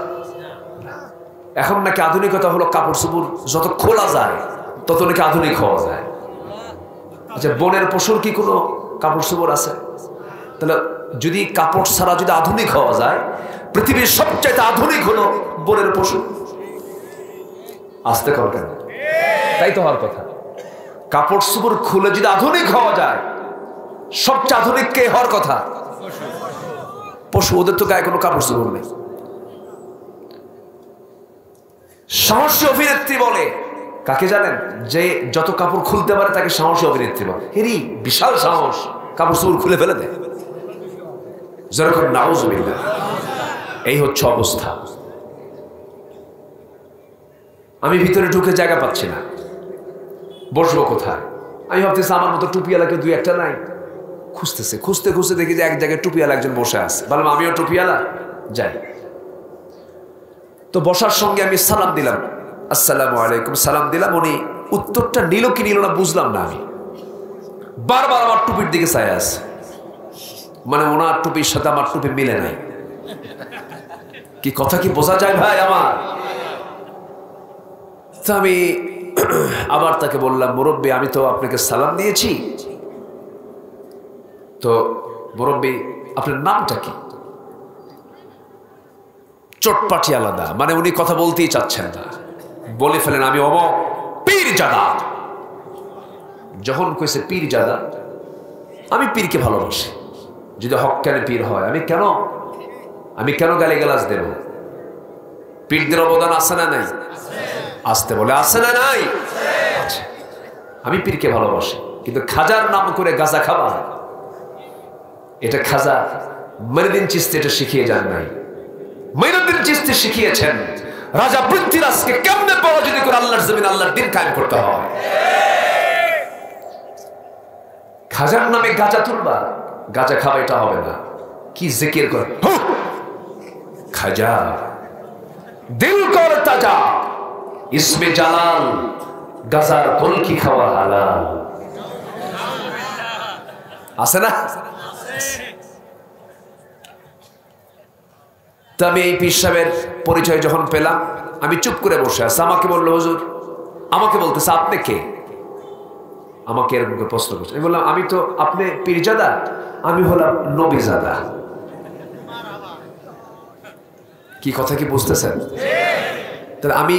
এখন নাকি আধুনিকতা হলো কাপড় চোপড় যত খোলা যায় তত নাকি আধুনিক হওয়া যায়। আচ্ছা, বনের পশুর কি কোনো কাপড় চোপড় আছে? তাহলে যদি কাপড় ছাড়া যদি আধুনিক হওয়া যায়, পৃথিবীর সবচাইতে আধুনিক হলো বনের পশু। আসতে কর কেন? তাই তো হওয়ার কথা। কাপড় চোপড় খুলে যদি আধুনিক হওয়া যায়, সবচেয়ে আধুনিক কে হওয়ার কথা? পশু। ওদের তো গায়ে কোনো কাপড় চোপড় নেই। সাহসী অভিনেত্রী বলে কাকে জানেন? যে যত কাপড় খুলতে পারে তাকে সাহসী অভিনেত্রী বলে। হেরি বিশাল সাহস, কাপড় চোপড় খুলে ফেলে দেয়। যেরকম নাউজুবিল্লাহ। এই হচ্ছে অবস্থা। আমি ভিতরে ঢুকে জায়গা পাচ্ছি না, বসবো কোথায়? আমি ভাবতেছি আমার মতো টুপিওয়ালা কেউ 2-1টা নাই। খুঁজতেছে, খুঁজতে খুঁজতে দেখি যে এক জায়গায় টুপিওয়ালা একজন বসে আছে। বললাম আমিও টুপিওয়ালা, যাই। তো বসার সঙ্গে আমি সালাম দিলাম, আসসালামু আলাইকুম, সালাম দিলাম। উনি উত্তরটা নিল কি নিল না বুঝলাম না। আমি বারবার আমার টুপির দিকে চাই আছে, মানে ওনার টুপির সাথে আমার টুপি মিলে নাই। কি কথা কি বোঝা যায় ভাই আমার? তো আমি আবার তাকে বললাম, মুরব্বী আমি তো আপনাকে সালাম দিয়েছি, তো মুরব্বী আপনার নামটা কি? চটপাটি আলাদা, মানে উনি কথা বলতেই চাচ্ছেন না, বলে ফেলেন আমি অমক পীরজাদা। যখন কইছে পীরজাদা, আমি পীরকে ভালোবাসি। যদি হক্কানে পীর হয় আমি কেন গালিগালাজ দেব? পীরদের অবদান আছে না নাই? আসতে বলে আছে না নাই? আমি পীরকে ভালোবাসি, কিন্তু খাজার নাম করে গাঁজা খাবা, এটা খাজা মঈনুদ্দিন চিশতি এটা শিখিয়ে যান নাই। মঈনুদ্দিন চিশতি শিখিয়েছেন রাজা পৃথ্বীরাজকে কেমনে পরাজিত করে আল্লাহর জমিন আল্লাহর দ্বীন কায়েম করতে হয়। খাজার নামে গাঁজা তুলবা, গাঁজা খাওয়া এটা হবে না। কি জিকির করে, খাজা দিল কর তাজা, ইসমে জালাল, গাজার কলকি খাওয়া হালাল। আছে না? তো আমি এই পীর সাহেবের পরিচয় যখন পেলাম, আমি চুপ করে বসে আছি। আমাকে বললো, হুজুর, আমাকে বলতেছে আপনি কে? আমাকে এরকম করে প্রশ্ন করছে। আমি বললাম আমি তো, আপনি পীরজাদা? আমি হলাম নবীজাদা। কি কথা কি বুঝতেছেন? তাহলে আমি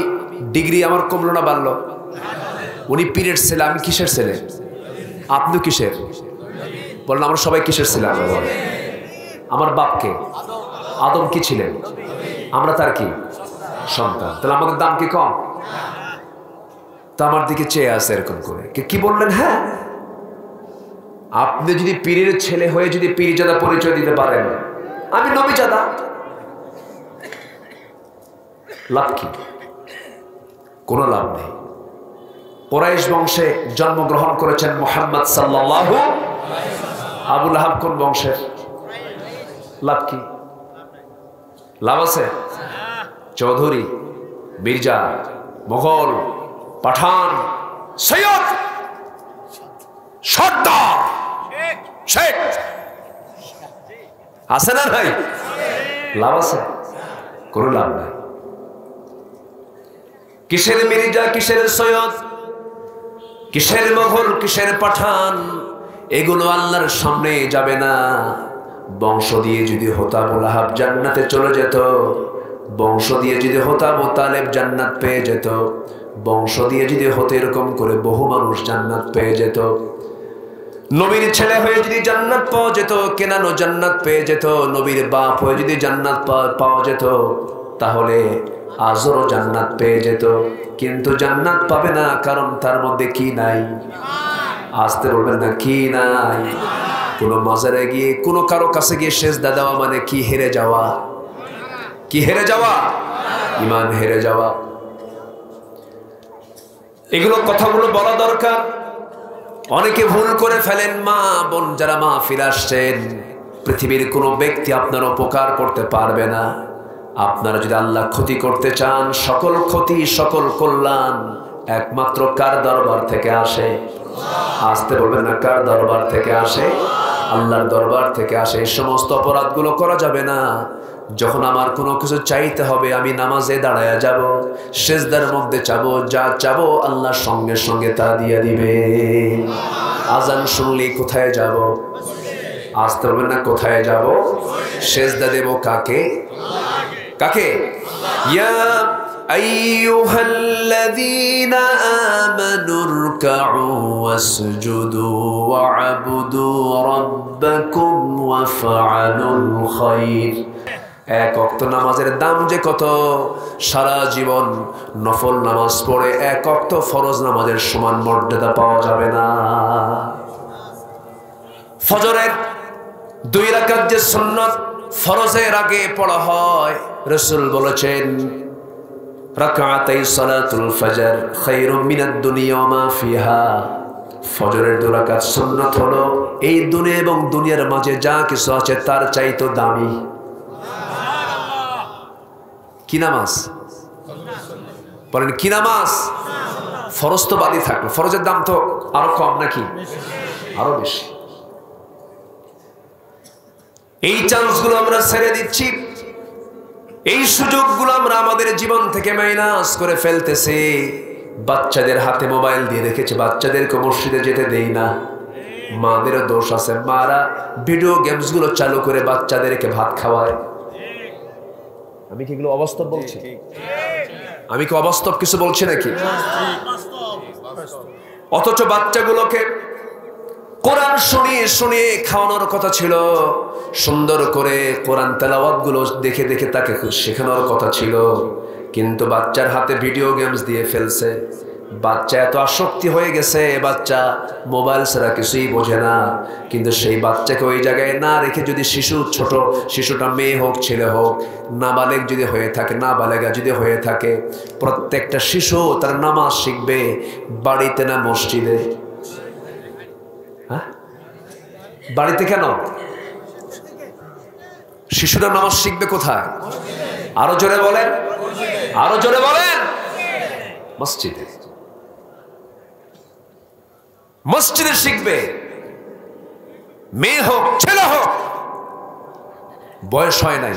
ডিগ্রি আমার কমলো না বাড়লো? উনি পীরের ছেলে, আমি কিসের ছেলে? আপনি কিসের? বললাম আমরা সবাই কিসের ছেলে? আমার বাপকে আদম কি ছিলেন? আমরা তার কি সন্তান? তাহলে আমাদের দাম কি কম? তা আমার দিকে চেয়ে আছে এরকম করে। কি বললেন? হ্যাঁ, আপনি যদি পীরের ছেলে হয়ে যদি পীরজাদা পরিচয় দিতে পারেন, আমি নবীজাদা, লাভ কি? কোনো লাভ নেই। কুরাইশ বংশে জন্মগ্রহণ করেছেন মুহাম্মদ সাল্লাল্লাহু। আবু লাহাব কোন বংশের? লাভ কি? লাভ আছে? চৌধুরী, মির্জা, মোগল, পাঠান, সৈয়দ, সর্দার, শেখ আছে না ভাই? লাভ আছে? কোনো লাভ নাই। কিসের মির্জা, কিসের সৈয়দ, কিসের মোগল, কিসের পাঠান, এগুলো আল্লাহর সামনে যাবে না। বংশ দিয়ে যদি হতো আবু লাহাব জান্নাতে চলে যেত, বংশ দিয়ে যদি হতো আবু তালেব জান্নাত পেয়ে যেত, বংশ দিয়ে যদি হতো এরকম করে বহু মানুষ জান্নাত পেয়ে যেত। নবীর ছেলে হয়ে যদি জান্নাত পাওয়া যেত, কেনানো জান্নাত পেয়ে যেত, নবীর বাপ হয়ে যদি জান্নাত পাওয়া যেত, তাহলে আজরও জান্নাত পেয়ে যেত। কিন্তু জান্নাত পাবে না, কারণ তার মধ্যে কি নাই? আসতে বলবেন না, কি নাই? কোনো মাজারে গিয়ে কোনো কারো কাছে গিয়ে সেজদা দেওয়া মানে কি? হেরে যাওয়া। কি হেরে যাওয়া? ইমান হেরে যাওয়া। এগুলো কথাগুলো বলা দরকার। অনেকে ভুল করে ফেলেন। মা বোন যারা মাহফিল আসছেন, পৃথিবীর কোনো ব্যক্তি আপনার উপকার করতে পারবে না। আপনারা যদি আল্লাহ ক্ষতি করতে চান, সকল ক্ষতি সকল কল্যাণ একমাত্র কার দরবার থেকে আসে? আসতে বলবেন না, কার দরবার থেকে আসে? আল্লাহর দরবার থেকে আসে। এই সমস্ত অপরাধগুলো করা যাবে না। যখন আমার কোনো কিছু চাইতে হবে, আমি নামাজে দাঁড়ায়া যাব, সেজদার মধ্যে চাবো, যা চাবো আল্লাহ সঙ্গে সঙ্গে তা দিয়ে দিবে। আজান শুনলে কোথায় যাব? আসতে বলবেন না, কোথায় যাব? সেজদা দেব কাকে? কাকে? ইয়া আইয়ুহাল্লাযীনা আমানু রুকউ ওয়াসজুদু ওয়া'বুদু রাব্বাকুম ওয়াফআলুল খায়র। এক ওয়াক্ত নামাজের দাম যে কত! সারা জীবন নফল নামাজ পড়ে এক ওয়াক্ত ফরজ নামাজের সমান মর্যাদা পাওয়া যাবে না। ফজরের 2 রাকাত যে সুন্নাত ফরজের আগে পড়া হয়, রাসূল বলেছেন রাকাতাই সালাতুল ফজর খায়রুম মিনাদ দুনিয়া ওয়া মা ফিহা। ফজরের 2 রাকাত সুন্নাত হলো এই দুনিয়া এবং দুনিয়ার মাঝে যা কিছু আছে তার চাইতে দামি। কি নামাজ? বলেন কি নামাজ? ফরজ তো বাদই থাকলো, ফরজের দাম তো আরো কম নাকি? আরো বেশি। এই চান্সগুলো আমরা ছেড়ে দিচ্ছি, এই সুযোগগুলো আমরা আমাদের জীবন থেকে মাইনাস করে ফেলতেছি। বাচ্চাদের হাতে মোবাইল দিয়ে রেখেছে, বাচ্চাদেরকে মসজিদে যেতে দেই না। মাদেরও দোষ আছে, মারা ভিডিও গেমস গুলো চালু করে বাচ্চাদেরকে ভাত খাওয়ায়। আমি কি এগুলো অবাস্তব বলছি? আমি কি অবাস্তব কিছু বলছি নাকি? অথচ বাচ্চাগুলোকে কোরআন শুনিয়ে শুনিয়ে খাওয়ানোর কথা ছিল, সুন্দর করে কোরআন তেলাওয়াত গুলো দেখে দেখে তাকে শেখানোর কথা ছিল, কিন্তু বাচ্চার হাতে ভিডিও গেমস দিয়ে ফেলছে। বাচ্চা এত আসক্তি হয়ে গেছে, বাচ্চা মোবাইল ছাড়া কিছুই বোঝে না। কিন্তু সেই বাচ্চাকে ওই জায়গায় না রেখে যদি ছোট শিশুটা মেয়ে হোক ছেলে হোক, নাবালেগ যদি হয়ে থাকে, নাবালেগা যদি হয়ে থাকে, প্রত্যেকটা শিশু তার নামাজ শিখবে বাড়িতে না মসজিদে? হ্যাঁ, বাড়িতে কেন? শিশুরা নামাজ শিখবে কোথায়? আরো জোরে বলেন, আরো জোরে বলেন। মসজিদে। মসজিদে শিখবে, মেয়ে হোক ছেলে হোক, বয়স হয় নাই,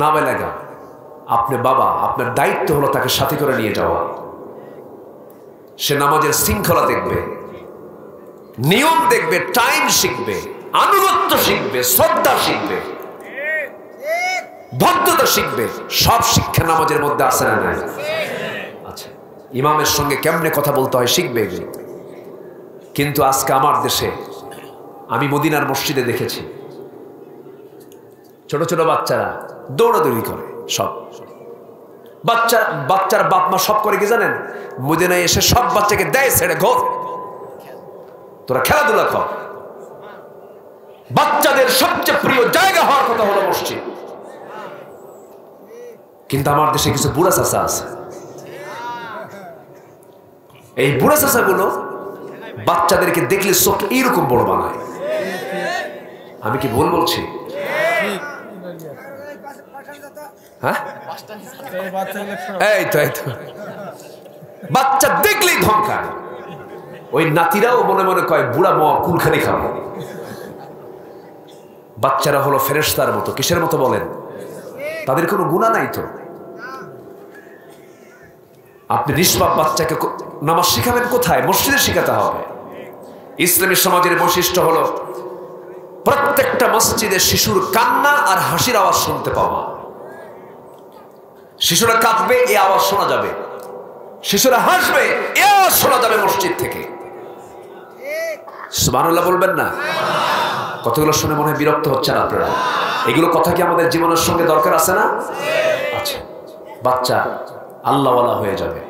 নাবালেগা, আপনি বাবা, আপনার দায়িত্ব হলো তাকে সাথে করে নিয়ে যাওয়া। সে নামাজের শৃঙ্খলা দেখবে, নিয়ম দেখবে, টাইম শিখবে, আনুগত্য শিখবে, শ্রদ্ধা শিখবে, ভদ্রতা শিখবে। সব শিক্ষা নামাজের মধ্যে আছে না নাই? আচ্ছা, ইমামের সঙ্গে কেমনে কথা বলতে হয় শিখবে। কিন্তু আজকে আমার দেশে আমি মদিনার মসজিদে দেখেছি ছোট ছোট বাচ্চারা দৌড়াদৌড়ি করে। সব বাচ্চার বাপ মা সব করে কি জানেন? মদিনায় এসে সব বাচ্চাকে দেয় ছেড়ে, ঘর তোরা খেলাধুলা কর। বাচ্চাদের সবচেয়ে প্রিয় জায়গা হওয়ার কথা হলো মসজিদ। কিন্তু আমার দেশে কিছু বুড়া চাচা আছে, এই বুড়া চাচা গুলো বাচ্চাদেরকে দেখলে চোখ এইরকম বড় বানায়। আমি কি ভুল বলছি? হ্যাঁ, এই তো বাচ্চা দেখলেই ধমকায়। ওই নাতিরাও মনে মনে কয় বুড়া মা কুলখানি খাবো। বাচ্চারা হলো ফেরেশতার মতো। কিসের মতো বলেন? তাদের কোনো গুনাহ নাই তো। আপনি নিষ্পাপ বাচ্চাকে নামাজ শিখাবেন কোথায়? মসজিদে শিখাতে হবে। ইসলামী সমাজের বৈশিষ্ট্য হলো প্রত্যেকটা মসজিদে শিশুর কান্না আর হাসির আওয়াজ শুনতে পাওয়া। শিশুরা কাঁদবে, এই আওয়াজ শোনা যাবে। শিশুরা হাসবে, এই আওয়াজ শোনা যাবে মসজিদ থেকে। সুবহানাল্লাহ বলবেন না? কতগুলো শুনে মনে হয় বিরক্ত হচ্ছেন আপনারা? এগুলো কথা কি আমাদের জীবনের সঙ্গে দরকার আছে না? আচ্ছা, বাচ্চা আল্লাহওয়ালা হয়ে যাবে।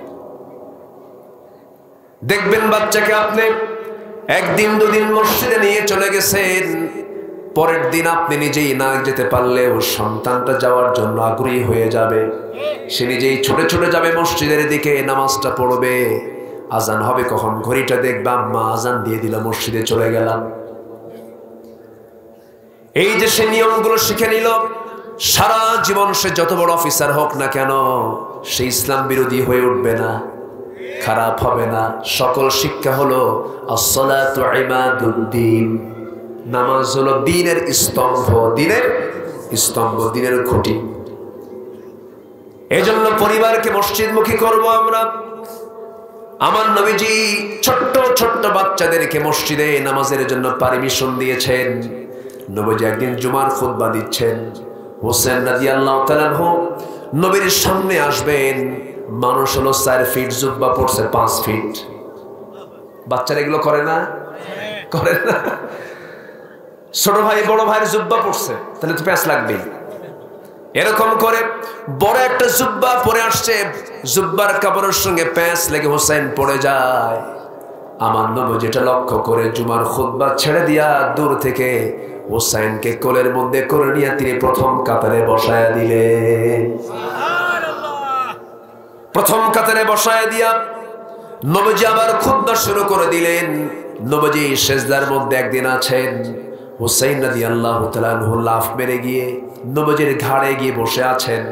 দেখবেন বাচ্চাকে আপনি একদিন দুদিন মসজিদে নিয়ে চলে গেছেন, পরের দিন আপনি নিজেই না যেতে পারলে ওর সন্তানটা যাওয়ার জন্য আগ্রহী হয়ে যাবে। সে নিজেই ছুটে ছুটে যাবে মসজিদের দিকে, নামাজটা পড়বে। আজান হবে কখন, ঘড়িটা দেখবে, আম্মা আজান দিয়ে দিল, মসজিদে চলে গেলাম। এই যে সে নিয়মগুলো শিখে নিল, সারা জীবন সে যত বড় অফিসার হোক না কেন, সে ইসলাম বিরোধী হয়ে উঠবে না, খারাপ হবে না। সকল শিক্ষা হলো আসসালাতু ইমাদুদ্দিন, নামাজ হলো দ্বীনের স্তম্ভ, দ্বীনের স্তম্ভ, দ্বীনের খুঁটি। এজন্য পরিবারকে মসজিদমুখী করব আমরা। আমার নবীজি ছোট্ট ছোট্ট বাচ্চাদেরকে মসজিদে নামাজের জন্য পারমিশন দিয়েছেন। নবীজি একদিন জুমার খুতবা দিচ্ছেন, হোসেন রাদিয়াল্লাহু তাআলা আনহু নবীর সামনে আসবেন। মানুষ হলো 4 ফিট, জুব্বা পড়ছে 5 ফিট। বাচ্চারা এগুলো করে না? করে না? ছোট ভাই বড় ভাইয়ের জুব্বা পড়ছে, তাহলে তো প্যাঁচ লাগবেই। এরকম করে বড় একটা জুব্বা পরে আসছে, জুব্বার কাপড়ের সঙ্গে প্যাঁচ লেগে হোসেন পড়ে যায়। আমার নবী যেটা লক্ষ্য করে জুমার খুতবা ছেড়ে দিয়া দূর থেকে হোসেনকে কোলের মধ্যে করে নিয়ে তিনি প্রথম কাতারে বসায় দিলেন। প্রথম কাতারে বসায় দিয়া নবীজি আবার খুতবা শুরু করে দিলেন। নবীজি সেজদার মধ্যে একদিন আছেন, হুসাইন রাদিয়াল্লাহু তাআলা আনহু লাফ মেরে গিয়ে নবীজির ঘাড়ে গিয়ে বসে আছেন।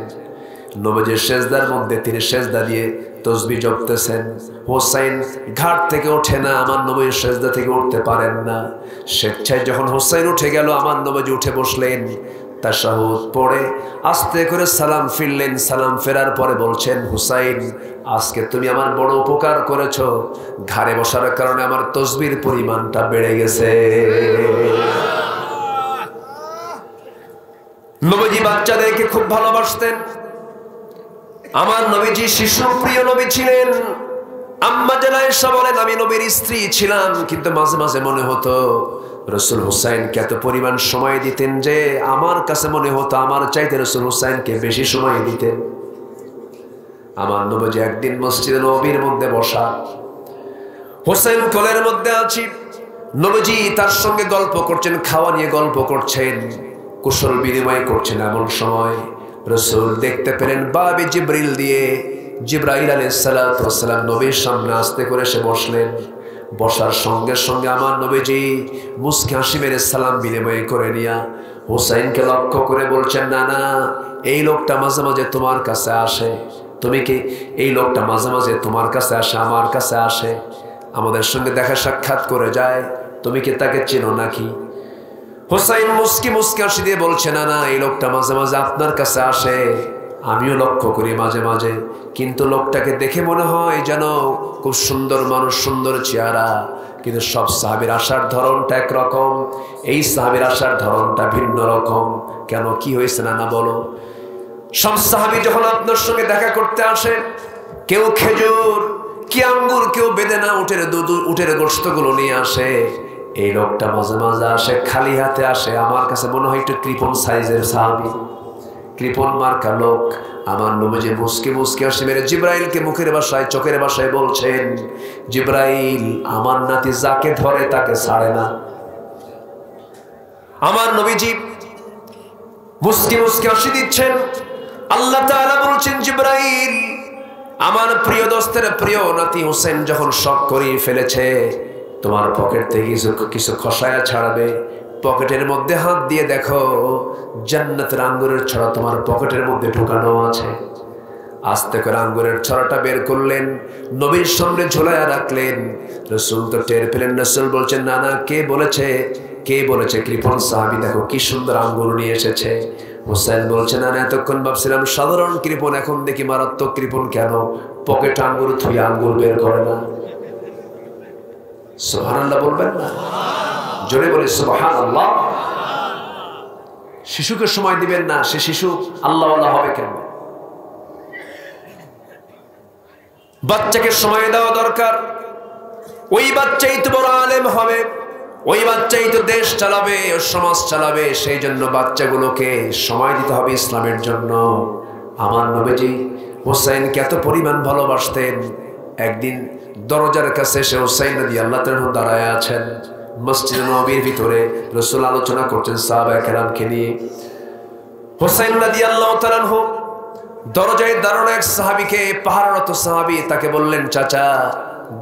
নবীজির সেজদার মধ্যে তিনি সেজদা দিয়ে তাসবিহ জপতেছেন। হুসাইন ঘাট থেকে ওঠে না, আমার নবীর সেজদা থেকে উঠতে পারেন না। স্বেচ্ছায় যখন হুসাইন উঠে গেল, আমার নবীজি উঠে বসলেন, তাশাহুদ পড়ে আস্তে করে সালাম ফিরলেন। সালাম ফেরার পরে বলছেন, হুসাইন আজকে তুমি আমার বড় উপকার করেছো, ঘাড়ে বসার কারণে আমার তাসবিহর পরিমাণটা বেড়ে গেছে। নবীজি বাচ্চাদেরকে খুব ভালোবাসতেন। আমার নবীজি শিশু প্রিয় নবী ছিলেন। আম্মা জান আয়েশা বলেন, আমি নবীর স্ত্রী ছিলাম, কিন্তু মাঝে মাঝে মনে হতো রাসূল হুসাইনকে এত পরিমাণ সময় দিতেন যে আমার কাছে মনে হতো আমার চাইতে রাসূল হুসাইনকে বেশি সময় দিতেন। আমার নবীজি একদিন মসজিদে নববীর মধ্যে বসা, হুসাইন কোলের মধ্যে আছি, নবীজি তার সঙ্গে গল্প করছেন, খাওয়া নিয়ে গল্প করছেন, কুশল বিনিময় করছেন। এমন সময় রাসূল দেখতে পেলেন বাবে জিবরিল দিয়ে জিবরাইল আলাইহিস সালাতু ওয়াস সালাম নবীর সামনে আস্তে করে এসে বসলেন। বসার সঙ্গে সঙ্গে আমার নবীজি মুস্কি হাসি মেরে সালাম বিনিময় করে নিয়া হুসাইনকে লক্ষ্য করে বলছেন, না না, এই লোকটা মাঝে মাঝে তোমার কাছে আসে, তুমি কি এই লোকটা মাঝে মাঝে তোমার কাছে আসে, আমার কাছে আসে, আমাদের সঙ্গে দেখা সাক্ষাৎ করে যায়, তুমি কি তাকে চেনো নাকি? হুসাইন মুস্কি মুস্কি হাসি দিয়ে বলছে, না না, এই লোকটা মাঝে মাঝে আপনার কাছে আসে, আমিও লক্ষ্য করি মাঝে মাঝে, কিন্তু লোকটাকে দেখে মনে হয় যেন খুব সুন্দর মানুষ, সুন্দর চেহারা, কিন্তু সব সাহাবীর আসার ধরনটা একরকম, এই সাহাবীর আসার ধরনটা ভিন্ন রকম। কেন, কি হয়েছে না না বলো? সব সাহাবী যখন আপনার সঙ্গে দেখা করতে আসে, কেউ খেজুর, কি আঙ্গুর, কেউ বেদেনা, উটের গোশতগুলো নিয়ে আসে, এই লোকটা মাঝে মাঝে আসে খালি হাতে আসে। আমার কাছে মনে হয় একটু কৃপণ সাইজের সাহাবী, কৃপণ মার্কা লোক। আমার নবীজি মুস্কি মুস্কি হাসি মেরে জিবরাইলকে মুখের ভাষায় চোখের ভাষায় বলছেন, জিবরাইল আমার নাতি যাকে ধরে তাকে ছাড়ে না। আমার নবীজি মুস্কি মুস্কি হাসি দিচ্ছেন। আল্লাহ তাআলা বলছেন, জিবরাইল আমার প্রিয় দোস্তের প্রিয় নাতি হোসেন যখন শখ করিয়ে ফেলেছে, তোমার পকেট থেকে কিছু খসায়া ছাড়াবে, পকেটের মধ্যে হাত দিয়ে দেখো জান্নাতের আঙ্গুরের ছড়া তোমার পকেটের মধ্যে ঢুকানো আছে। আস্তে করে আঙ্গুরের ছড়াটা বের করলেন, নবীর সামনে ঝোলায়া রাখলেন। রাসূল তো টের পেলেন। রাসূল বলছেন, না না, কে বলেছে, কে বলেছে? কৃপণ সাহাবী দেখো কি সুন্দর আঙ্গুর নিয়ে এসেছে। হুসাইন বলছে, না না, এতক্ষণ ভাবছিলাম সাধারণ কৃপণ, এখন দেখি মারাত্মক কৃপণ। কেন? পকেটে আঙ্গুর থুয়ে আঙ্গুর বের করে না। সুবহানাল্লাহ বলবেন না? জোরে বলে সুবহানাল্লাহ। শিশুকে সময় দিবেন না, সে শিশু আল্লাহওয়ালা হবে কেন? বাচ্চাকে সময় দেওয়া দরকার। ওই বাচ্চাই তো বড় আলেম হবে, ওই বাচ্চাই তো দেশ চালাবে, সমাজ চালাবে। সেই জন্য বাচ্চাগুলোকে সময় দিতে হবে ইসলামের জন্য। আমার নবীজি হুসাইনকে এত পরিমাণ ভালোবাসতেন। একদিন দরজার কাছে এসে হুসাইন রাদিয়াল্লাহু তাআলা দাঁড়ায় আছেন। মসজিদ নববীর ভিতরে রাসূল আলোচনা করছেন সাহাবায়ে কেরামকে নিয়ে। হুসাইন রাদিয়াল্লাহু তাআলা আনহু দরজায় দাঁড়ানো এক সাহাবীকে, পাহারারত সাহাবী, তাকে বললেন, চাচা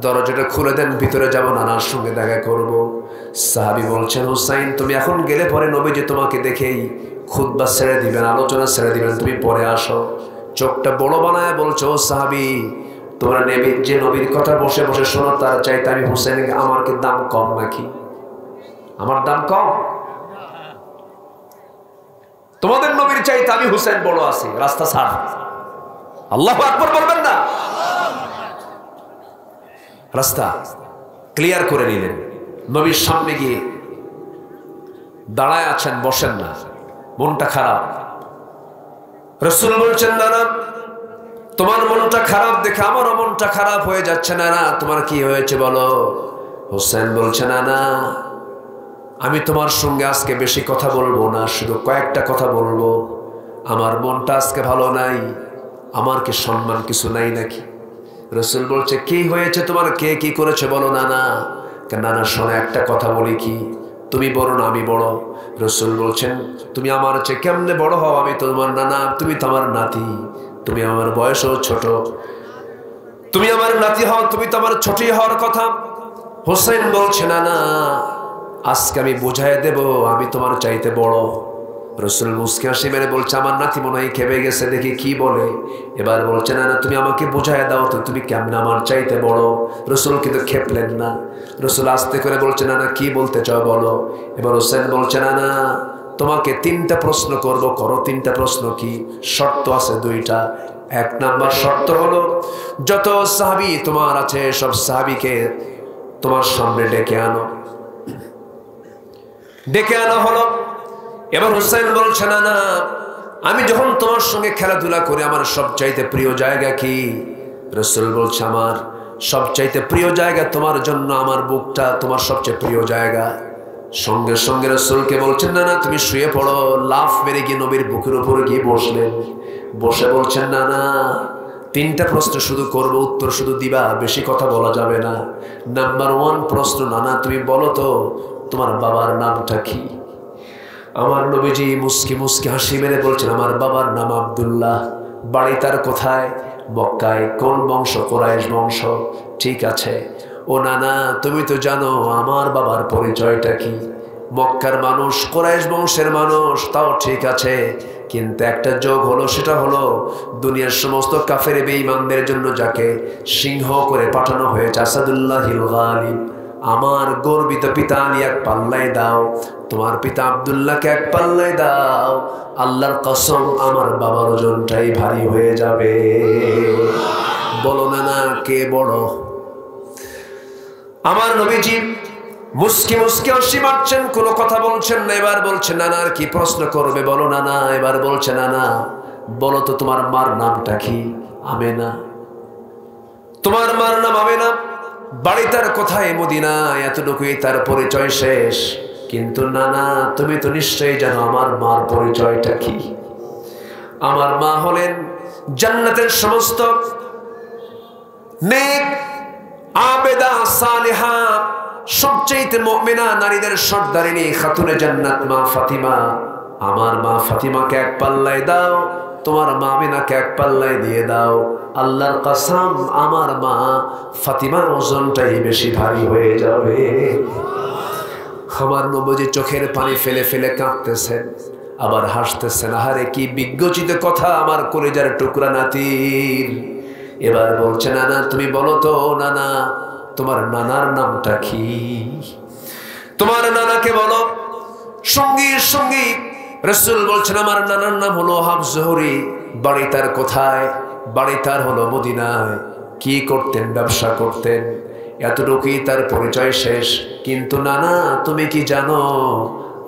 দরজাটা খুলে দেন, ভিতরে যাব, নানার সঙ্গে দেখা করব। সাহাবী বলছেন, হুসাইন তুমি এখন গেলে পরে নবীজি তোমাকে দেখেই খুতবা ছেড়ে দিবেন, আলোচনা ছেড়ে দিবেন, তুমি পরে আসো। চোখটা বড় বানায় বলছো, ও সাহাবী তোমরা যে নবীর কথা বসে বসে শোনো, তার চাইতে আমি হুসাইন আমার কি দাম কম নাকি? আমার দাম কম? তোমাদের নবীর চাইতে আমি হুসাইন বড় আছি, রাস্তা ছাড়। আল্লাহু আকবার বলবেন না? রাস্তা ক্লিয়ার করে নিলেন, নবীর সামনে গিয়ে দাঁড়ায় আছেন, বসেন না, মনটা খারাপ। রাসূল বলছেন, না না তোমার মনটা খারাপ দেখে আমারও মনটা খারাপ হয়ে যাচ্ছে, না না তোমার কি হয়েছে বলো। হুসাইন বলছে, না না আমি তোমার সঙ্গে আজকে বেশি কথা বলবো না, শুধু কয়েকটা কথা বলবো। আমার মনটা আজকে ভালো নাই, আমার কি সম্মান কিছু নাই নাকি? রাসূল বলছে, কি হয়েছে তোমার, কে কি করেছে বলো। না না না না শোনো একটা কথা বলি, কি তুমি বড় না আমি বড়? রাসূল বলছেন, তুমি আমার চেয়ে কেমনে বড় হও? আমি তোমার নানা, তুমি তো আমার নাতি, তুমি আমার বয়সও ছোট, তুমি আমার নাতি হও, তুমি তো আমার ছোটই হওয়ার কথা। হুসাইন বলছে, না না আজকে আমি বুঝাই দেব আমি তোমার চাইতে বড়। রাসূল মুস্কি হাসি মেরে বলছে, আমার নাতি মনে হয় খেপে গেছে, দেখি কি বলে। এবার বলছে, না না তুমি আমাকে বুঝাই দাও তো, তুমি কেমন আমার চাইতে বড়। রাসূল কিন্তু খেপলেন না। রাসূল আস্তে করে বলছে, না না কি বলতে চাও বলো। এবার হুসাইন বলছে, না না তোমাকে তিনটা প্রশ্ন করব, করো তিনটা প্রশ্ন। কি? শর্ত আছে দুইটা। এক নাম্বার শর্ত হলো, যত সাহাবী তোমার আছে সব সাহাবীকে তোমার সামনে ডেকে আনো। ডেকে আনা হলো। এবার হুসাইন বলছে, না না আমি যখন তোমার সঙ্গে খেলাধুলা করি আমার সবচাইতে প্রিয় জায়গা কি? রাসূল বলছে, আমার সবচাইতে প্রিয় জায়গা তোমার জন্য আমার বুকটা তোমার সবচেয়ে প্রিয় জায়গা। সঙ্গে সঙ্গে রাসূলকে বলছেন, না না তুমি শুয়ে পড়ো। লাফ মেরে গিয়ে নবীর বুকের উপরে গিয়ে বসলেন। বসে বলছেন, না না তিনটা প্রশ্ন শুধু করব, উত্তর শুধু দিবা, বেশি কথা বলা যাবে না। নাম্বার 1 প্রশ্ন, না না তুমি বলো তো তোমার বাবার নামটা কি? আমার নবীজি মুস্কি মুস্কি হাসি মেরে বলছেন, আমার বাবার নাম আব্দুল্লাহ। বাড়ি তার কোথায়? মক্কায়। কোন বংশ? কুরাইশ বংশ। ঠিক আছে। ও নানা তুমি তো জানো আমার বাবার পরিচয়টা কি? মক্কার মানুষ, কুরাইশ বংশের মানুষ, তাও ঠিক আছে, কিন্তু একটা যোগ হলো, সেটা হলো দুনিয়ার সমস্ত কাফের বেঈমানদের জন্য যাকে সিংহ করে পাঠানো হয়েছে, আসাদুল্লাহিল গালিব। আমার গর্বিত পিতা আলী এক পাল্লায় দাও, তোমার পিতা আব্দুল্লাহকে এক পাল্লায় দাও, আল্লাহর কসম আমার বাবার ওজনটাই ভারী হয়ে যাবে। বলো না না কে বড়? আমার নবীজি মুস্কি মুস্কি হাসি মারছেন, কোনো কথা বলছেন না। এবার বলছেন, না না আর কি প্রশ্ন করবে বলো না না। এবার বলছে, না না বলো তো তোমার মার নামটা কি? আমেনা। তোমার মার নাম আমেনা। বাড়ি তার কোথায়? মদিনায়। এতটুকুই তার পরিচয় শেষ। কিন্তু না না তুমি তো নিশ্চয়ই জানো আমার মার পরিচয়টা কি? আমার মা হলেন জান্নাতের সমস্ত নেক আবেদা সালেহা সবচেয়ে মুমিনা নারীদের সর্দারিনী খাতুনে জান্নাত মা ফাতিমা। আমার মা ফাতিমাকে এক পাল্লায় দাও, তোমার মা আমিনাকে এক পাল্লায় দিয়ে দাও। আল্লাহর কসম আমার মা ফাতিমার ওজনটাই বেশি ভারী হয়ে যাবে। আমার নবীজি চোখের পানি ফেলে ফেলে কাঁদতেছেন, আবার হাসতেছেন। আহারে কি বিজ্ঞচিত কথা আমার কলিজার টুকরা নাতির। এবার বলছে, নানা তুমি বলো তো নানা তোমার নানার নামটা কি? তোমার নানাকে বলো। সঙ্গী সঙ্গী রাসূল বলছেন, আমার নানার নাম হলো ওহাব জোহরি। বাড়ি তার কোথায়? বাড়ি তার হলো মদিনায়। কি করতেন? ব্যবসা করতেন। এতটুকুই তার পরিচয় শেষ। কিন্তু নানা তুমি কি জানো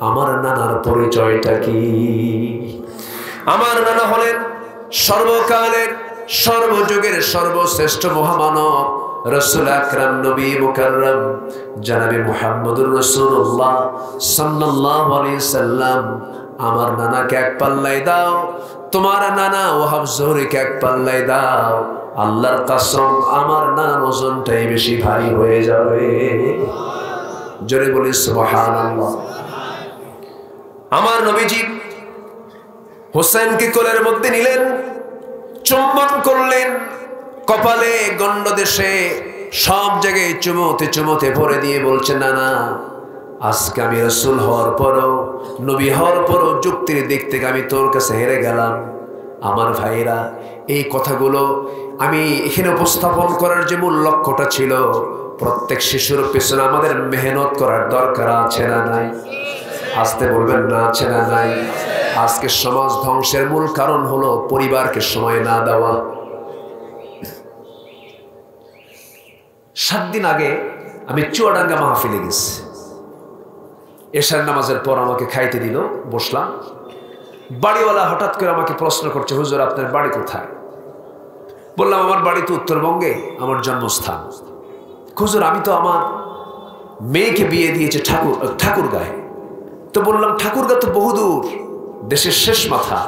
আমার নানার পরিচয়টা কি? আমার নানা হলেন সর্বকালের সর্বযুগের সর্বশ্রেষ্ঠ মহামানব রাসূল আকরাম নবী মুকাররম জনাবে মুহাম্মদুর রাসূলুল্লাহ সাল্লাল্লাহু আলাইহি সাল্লাম। আমার নানাকে এক পাল্লায় দাও, তোমার নানা ওহাব জোহরিকে এক পাল্লায় দাও। আল্লাহর কসম আমার নানার ওজনটাই বেশি ভারী হয়ে যাবে। জোরে বলি সুবহানাল্লাহ। আমার নবীজি হোসেনকে কোলের মধ্যে নিলেন, চুম্বন করলেন, কপালে গণ্ডদেশে সব জায়গায় চুমোতে চুমোতে ভরে দিয়ে বলছেন, না না, আজকে আমি রাসূল হওয়ার পরও, নবী হওয়ার পরও যুক্তির দিক থেকে আমি তোর কাছে হেরে গেলাম। আমার ভাইরা, এই কথাগুলো আমি এখানে উপস্থাপন করার যে মূল লক্ষ্যটা ছিল, প্রত্যেক শিশুর পেছনে আমাদের মেহনত করার দরকার আছে না নাই? আসতে বলবেন না, আছে না নাই? আজকে সমাজ ধ্বংসের মূল কারণ হলো পরিবারকে সময় না দেওয়া। 7 দিন আগে আমি চুয়াডাঙ্গা মাহফিলে গেছি। এশার নামাজের পর আমাকে খাইতে দিল, বসলাম। বাড়িওয়ালা হঠাৎ করে আমাকে প্রশ্ন করছে, হুজুর আপনার বাড়ি কোথায়? বললাম আমার বাড়ি তো উত্তরবঙ্গে, আমার জন্মস্থান। হুজুর আমি তো আমার মেয়েকে বিয়ে দিয়েছি ঠাকুরগাঁয়ে। তো বললাম ঠাকুরগাঁ তো বহুদূর, দেশের শেষ মাথা,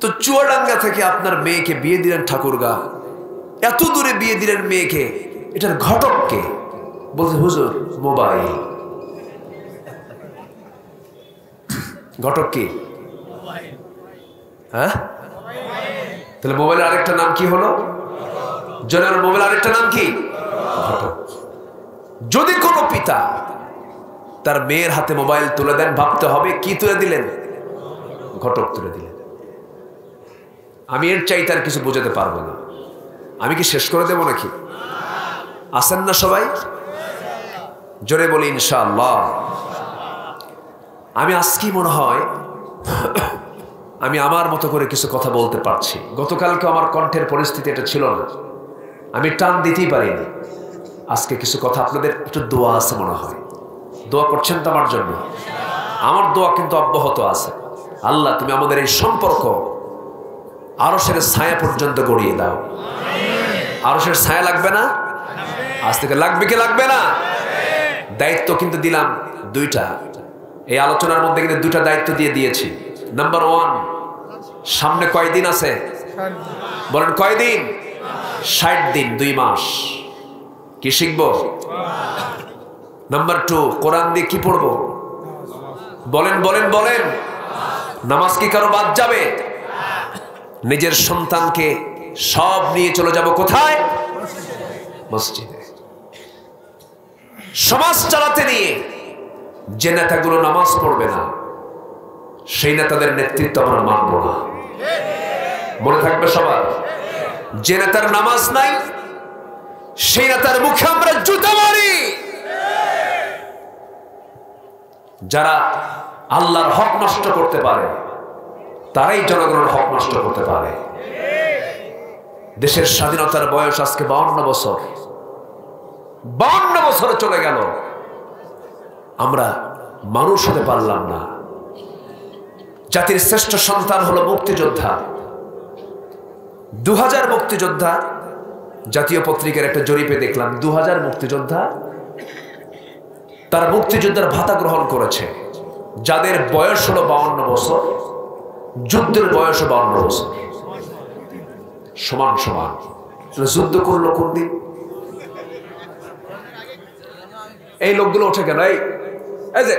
তো চুয়াডাঙ্গা থেকে আপনার মেয়েকে বিয়ে দিলেন ঠাকুরগাঁ, এত দূরে বিয়ে দিলেন মেয়েকে, এটার ঘটক কে? বলছে হুজুর মোবাইল। ঘটক কি? হ্যাঁ, তাহলে মোবাইলের আরেকটা নাম কি হলো? জনের মোবাইল আরেকটা নাম কি? ঘটক। যদি কোনো পিতা তার মেয়ের হাতে মোবাইল তুলে দেন, ভাবতে হবে কি তুলে দিলেন? ঘটক তুলে দিলেন। আমি এর চাইতে আর কিছু বোঝাতে পারবো না। আমি কি শেষ করে দেবো নাকি? আসেন না সবাই? জোরে বলি ইনশাআল্লাহ। আমি আজকে মনে হয় আমি আমার মতো করে কিছু কথা বলতে পারছি। গতকালকে আমার কণ্ঠের পরিস্থিতি এটা ছিল না, আমি টান দিতেই পারিনি। আজকে কিছু কথা, আপনাদের একটু দোয়া আছে মনে হয়, দোয়া করছেন তো আমার জন্য? আমার দোয়া কিন্তু অব্যাহত আছে। আল্লাহ তুমি আমাদের এই সম্পর্ক আরশের ছায়া পর্যন্ত গড়িয়ে দাও। আরশের ছায়া লাগবে না? আজ থেকে লাগবে কি লাগবে না? দায়িত্ব কিন্তু দিলাম 2টা। এই আলোচনার মধ্যে কিন্তু 2টা দায়িত্ব দিয়ে দিয়েছি। নাম্বার 1, সামনে কয়দিন আছে? বলেন কয়দিন? 60 দিন, 2 মাস। কি শিখবো? নাম্বার 2, কোরআন দিয়ে কি পড়বো? বলেন বলেন বলেন। নামাজ কি কারো বাদ যাবে? নিজের সন্তানকে সব নিয়ে চলে যাব কোথায়? মসজিদে। সমাজ চালাতে নিয়ে যে নেতাগুলো নামাজ পড়বে না, সেই নেতাদের নেতৃত্ব আমরা মানব না। মনে থাকবে সবার, যে নেতার নামাজ নাই, সেই নেতার মুখে আমরা জুতা মারি। যারা আল্লাহর হক নষ্ট করতে পারে, তারাই জনগণের হক নষ্ট করতে পারে। দেশের স্বাধীনতার বয়স আজকে 52 বছর। 52 বছরে চলে গেল, আমরা মানুষ হতে পারলাম না। জাতির শ্রেষ্ঠ সন্তান হলো মুক্তিযোদ্ধা। 2000 মুক্তিযোদ্ধা, জাতীয় পত্রিকার একটা জরিপে দেখলাম 2000 মুক্তিযোদ্ধা তারা মুক্তিযোদ্ধার ভাতা গ্রহণ করেছে, যাদের বয়স হলো 52 বছর, যুদ্ধের বয়স 52 বছর, সমান সমান। যুদ্ধ করলো কোন দিন? এই লোকগুলো ওঠে কেন? এই যে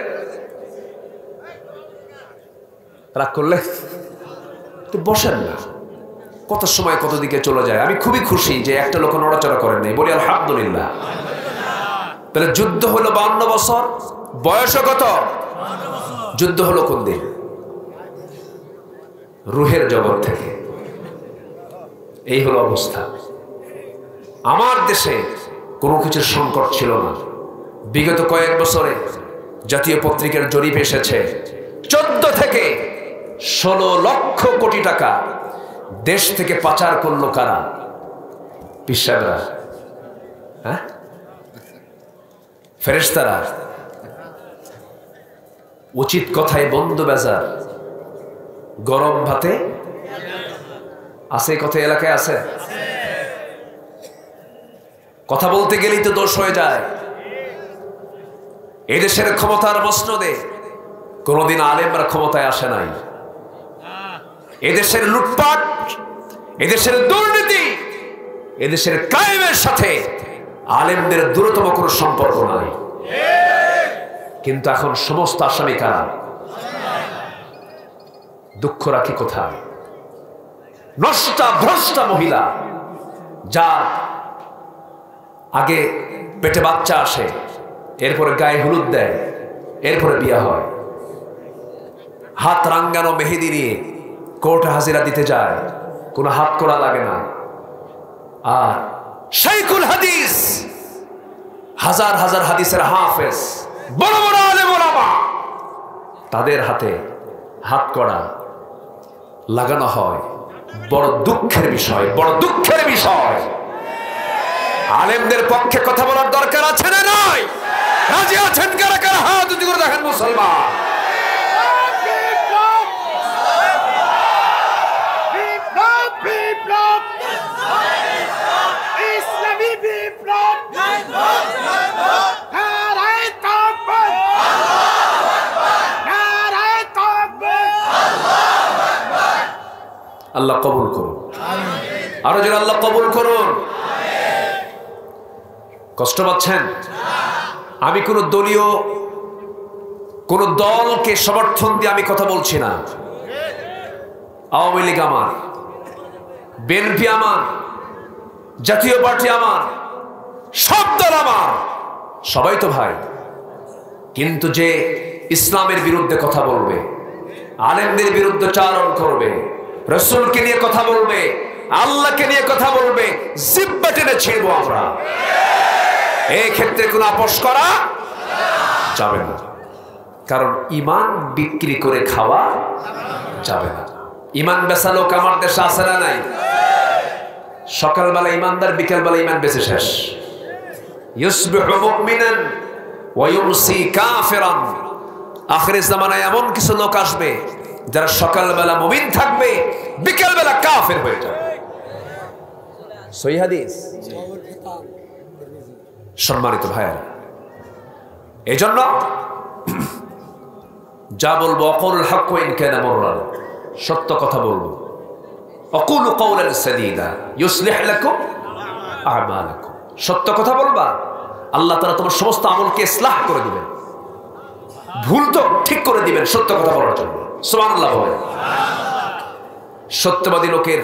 রাগ করলে তো বসেন না, কত সময় কত দিকে চলে যায়। আমি খুবই খুশি যে একটা লোক নড়াচড়া করেন নাই, বলি আলহামদুলিল্লাহ। তাহলে যুদ্ধ হলো 52 বছর, বয়স কত? যুদ্ধ হলো কোন দিন? রুহের জগৎ থেকে। এই হলো অবস্থা। আমার দেশে কোনো কিছুর সংকট ছিল না। বিগত কয়েক বছরে জাতীয় পত্রিকার জরিপ এসেছে, 14 থেকে 16 লক্ষ কোটি টাকা দেশ থেকে পাচার করলো কারা? পিসাবরা, হ্যাঁ, ফেরেশতারা। উচিত কথায় বন্ধ বেজার, গরম ভাতে আছে। কথা এলাকায় আছে, কথা বলতে গেলেই তো দোষ হয়ে যায়। এদেশের ক্ষমতার মসনদে কোনদিন আলেমরা ক্ষমতায় আসে নাই। এদেশের লুটপাট, এদেশের দুর্নীতি, এদেশের কায়েমের সাথে আলেমদের দূরতম কোনো সম্পর্ক নাই। কিন্তু এখন সমস্ত আসামি কারা? দুঃখ রাখি কোথায়? নষ্টা ভ্রষ্টা মহিলা, যার আগে পেটে বাচ্চা আসে, এরপরে গায়ে হলুদ দেয়, এরপরে বিয়ে হয়, হাত রাঙ্গানো মেহেদি নিয়ে কোর্টে হাজিরা দিতে যায়, কোনো হাত করা লাগে না। আর শাইখুল হাদিস, হাজার হাজার হাদিসের হাফেজ, বড় বড় আলেম ওলামা, তাদের হাতে হাত করা লাগানো হয়। বড় দুঃখের বিষয়, বড় দুঃখের বিষয়। আলেমদের পক্ষে কথা বলার দরকার আছে না নাই? রাজি আছেন কারা কারা? হাত উঁচু করে দেখেন মুসলমান। আল্লাহ কবুল করুন, আরো যেন আল্লাহ কবুল করুন। কষ্ট পাচ্ছেন? আমি কোন দলীয় কোন দলকে সমর্থন দিয়ে আমি কথা বলছি না। আওয়ামী লীগ আমার, বিএনপি আমার, জাতীয় পার্টি আমার, সব দল আমার, সবাই তো ভাই। কিন্তু যে ইসলামের বিরুদ্ধে কথা বলবে, আলেমদের বিরুদ্ধে চারণ করবে, রাসূলকে নিয়ে কথা বলবে, আল্লাহকে নিয়ে কথা বলবে, জিহ্বা টেনে ছিঁড়বো আমরা। এই ক্ষেত্রে কোনো আপোষ করা যাবে না, কারণ ঈমান বিক্রি করে খাওয়া যাবে না। ঈমান বেচা লোক আমার দেশে আছে না নাই? সকালবেলা ঈমানদার, বিকেলবেলা ঈমান বেচে শেষ। ইউসবিহু মুমিনান ওয়া ইউমসি কাফিরান। আখিরের জামানায় এমন কিছু লোক আসবে যারা সকালবেলা মুমিন থাকবে, বিকেলবেলা কাফের হয়ে যাবে। সহিহ হাদিস। সম্মানিত ভাইয়েরা, এজন্য যা বলবো, অকুলুল হক ইন কানা মুররান, সত্য কথা বলবো। অকুলু কওলান সাদীদা ইউসলিহ লাকুম আ'মালাকুম, সত্য কথা বলবা, আল্লাহ তাআলা তোমার সমস্ত আমলকে ইসলাহ করে দিবেন, ভুল তো ঠিক করে দিবেন সত্য কথা বলার জন্য। সুবহানাল্লাহ বলেন। সত্যবাদী লোকের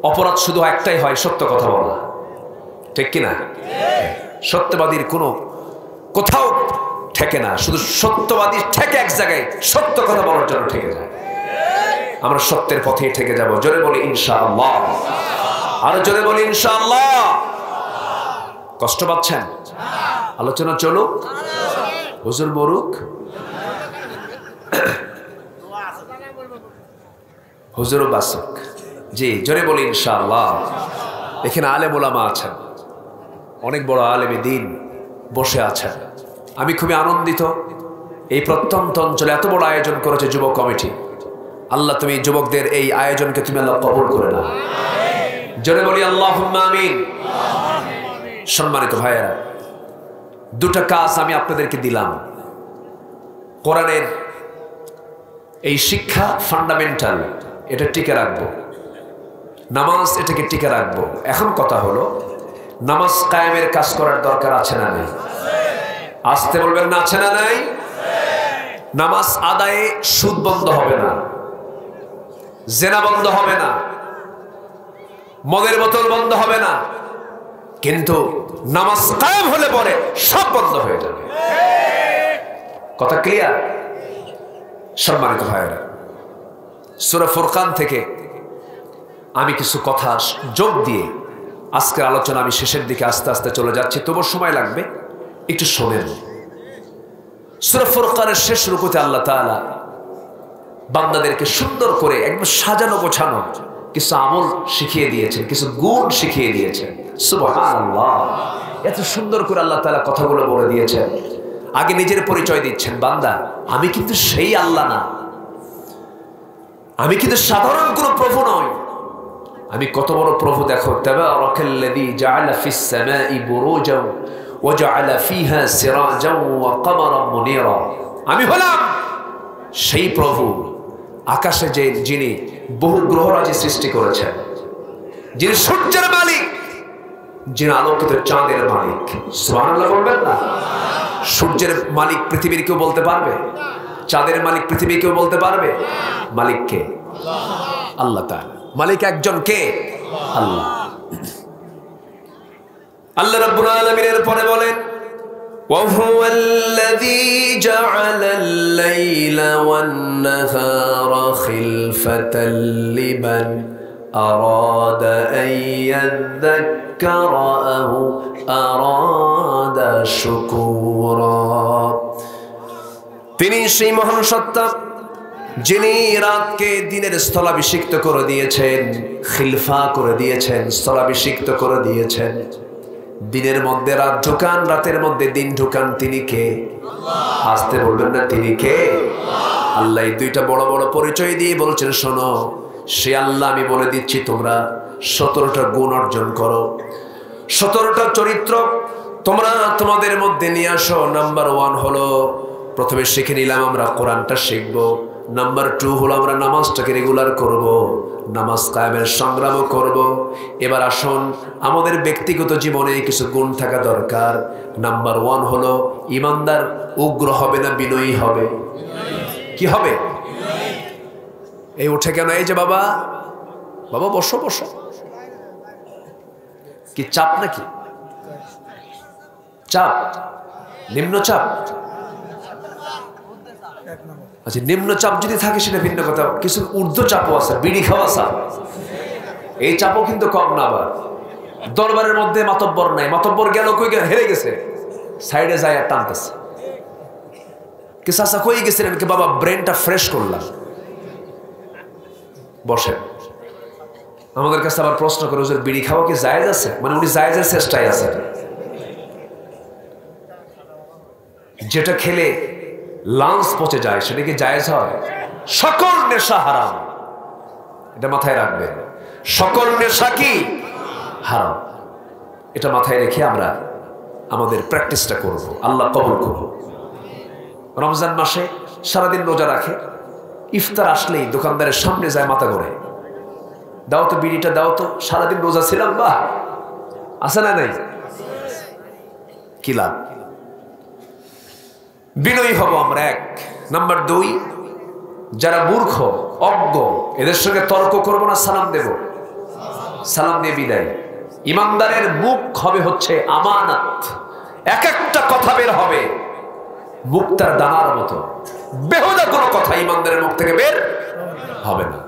অপরাধ শুধু একটাই হয়, সত্য কথা বলা, ঠিক কিনা? সত্যবাদীর কোনো কোথাও ঠেকে না, শুধু সত্যবাদী ঠেকে এক জায়গায়, সত্য কথা বলার জন্য ঠেকে যায়। আমরা সত্যের পথেই ঠেকে যাব। জোরে বলি ইনশাআল্লাহ, আরো জোরে বলি ইনশাআল্লাহ। কষ্ট পাচ্ছেন? আলোচনা চলুক, হুজুর মরুক, হুজুরও বাসুক। জি, জোরে বলি ইনশাআল্লাহ। এখানে আলেম ওলামা আছেন, অনেক বড় আলেমে দ্বীন বসে আছেন। আমি খুবই আনন্দিত, এই প্রত্যন্ত অঞ্চলে এত বড় আয়োজন করেছে যুব কমিটি। আল্লাহ তুমি যুবকদের এই আয়োজনকে তুমি আল্লাহ কবুল করে নাও। জোরে বলি আল্লাহুম্মা আমিন। সম্মানিত ভাইয়েরা, দুটা কাজ আমি আপনাদেরকে দিলাম। কোরআনের এই শিক্ষা ফান্ডামেন্টাল, এটা টিকে রাখবো। নামাজ, এটাকে টিকে রাখবো। এখন কথা হলো, নামাজ কায়েমের কাজ করার দরকার আছে না নাই? আসতে বলবেন না, আছে না নাই? নামাজ আদায়ে সুদ বন্ধ হবে না, জেনা বন্ধ হবে না, মদের বোতল বন্ধ হবে না, কিন্তু নামাজ কায়েম হলে পরে সব বন্ধ হয়ে যাবে। কথা ক্লিয়ার? সম্মানিত ভাইয়েরা, সূরা ফুরকান থেকে আমি কিছু কথা যোগ দিয়ে আজকের আলোচনা আমি শেষের দিকে আস্তে আস্তে চলে যাচ্ছি, তবু সময় লাগবে, একটু শোনেন। সূরা ফুরকানের শেষ রুকুতে আল্লাহ তাআলা বান্দাদেরকে সুন্দর করে একদম সাজানো গোছানো কিছু আমল শিখিয়ে দিয়েছেন, কিছু গুণ শিখিয়ে দিয়েছেন। সুবহানাল্লাহ, এত সুন্দর করে আল্লাহ তাআলা কথাগুলো বলে দিয়েছেন। আগে নিজের পরিচয় দিচ্ছেন, বান্দা আমি কিন্তু সেই আল্লাহ না, আমি কিন্তু সাধারণ কোনো প্রভু নই, আমি কত বড় প্রভু দেখো। তাবারাকাল্লাযী জাআলা ফিস সামাই বুরুজান ওয়া জাআলা ফিহা সিরাজান ওয়া কমারান মুনীরা। আমি হলাম সেই প্রভু, আকাশে যিনি বহু গ্রহরাজি সৃষ্টি করেছেন, যিনি সূর্যের মালিক, যিনি আলোকিত চাঁদের মালিক। সুবহানাল্লাহ বলবেন না? সূর্যের মালিক পৃথিবীর কেউ বলতে পারবে? চাঁদের মালিক পৃথিবীর কেউ বলতে পারবে? মালিক কে? আল্লাহ তাআলা। মালিক একজন, কে? আল্লাহ। আল্লাহ রাব্বুল আলামিনের পরে বলেন وَهُوَ الَّذِي جَعَلَ اللَّيْلَ وَالنَّهَارَ خِلْفَةً لِمَنْ أَرَادَ أَنْ يَذَّكَّرَ أَوْ أَرَادَ شُكُورًا। তিনি সেই মহান সত্তা যিনি রাতকে দিনের স্থলাভিষিক্ত করে দিয়েছেন, খিলফা করে দিয়েছেন, স্থলাভিষিক্ত করে দিয়েছেন। দিনের মধ্যে রাত ঢুকান, রাতের মধ্যে দিন ঢুকান। তিনি কে? আসতে বলবেন না, তিনি কে? আল্লাহ। এই দুইটা বড় বড় পরিচয় দিয়ে বলছেন, শোনো, সে আল্লাহ আমি বলে দিচ্ছি, তোমরা 17টা গুণ অর্জন করো, 17টা চরিত্র তোমরা তোমাদের মধ্যে নিয়ে আসো। নাম্বার 1 হলো, প্রথমে শিখে নিলাম আমরা কোরআনটা শিখবো। নাম্বার 2 হলো আমরা নামাজটাকে রেগুলার করব, নামাজ কায়েমের সংগ্রামও করব। এবার আসুন, আমাদের ব্যক্তিগত জীবনে কিছু গুণ থাকা দরকার। নাম্বার 1 হলো ইমানদার উগ্র হবে না, বিনয়ী হবে। কি হবে? এই উঠে কেন? এই যে বাবা, বাবা বসো বসো। কি চাপ নাকি? চাপ? নিম্নচাপ? আচ্ছা, নিম্নচাপ যদি থাকে সেটা ভিন্ন কথা। কিছু ঊর্ধ্ব চাপও আছে, বিড়ি খাওয়া চাপ। এই চাপও কিন্তু কম না। আবার দরবারের মধ্যে মাতব্বর নাই, মাতব্বর গেল কই, হেরে গেছে, সাইডে যায় আর টানতেছে। কি চাচা কই গেছিলেন? কি বাবা, ব্রেনটা ফ্রেশ করলাম। বসেন। আমাদের কাছে আবার প্রশ্ন করে, হুজুর বিড়ি খাওয়া কি জায়েজ আছে? মানে উনি জায়েজের চেষ্টায় আছে। যেটা খেলে লাঞ্চ পচে যায় সেটা কি জায়েজ হয়? সকল নেশা হারাম, এটা মাথায় রাখবেন। সকল নেশা কি হারাম, এটা মাথায় রেখে আমরা আমাদের প্র্যাকটিসটা করব। আল্লাহ কবুল করব। রমজান মাসে সারাদিন রোজা রাখে, ইফতার আসলেই দোকানদারের সামনে যায়, মাথা ঘোরে, দাও তো বিড়িটা দাও তো, সারাদিন রোজা ছিলাম। বাহ, আছে না নাই? কি লাভ? বিনয়ী হব আমরা, 1। নাম্বার 2, যারা মূর্খ অজ্ঞ এদের সঙ্গে তর্ক করব না, সালাম দেব, সালাম দিয়ে বিদায়। ইমানদারের মুখ হবে হচ্ছে আমানত। এক একটা কথা বের হবে মুক্তার দানার মতো, বেহুদা কোনো কথা ইমানদারের মুখ থেকে বের হবে না।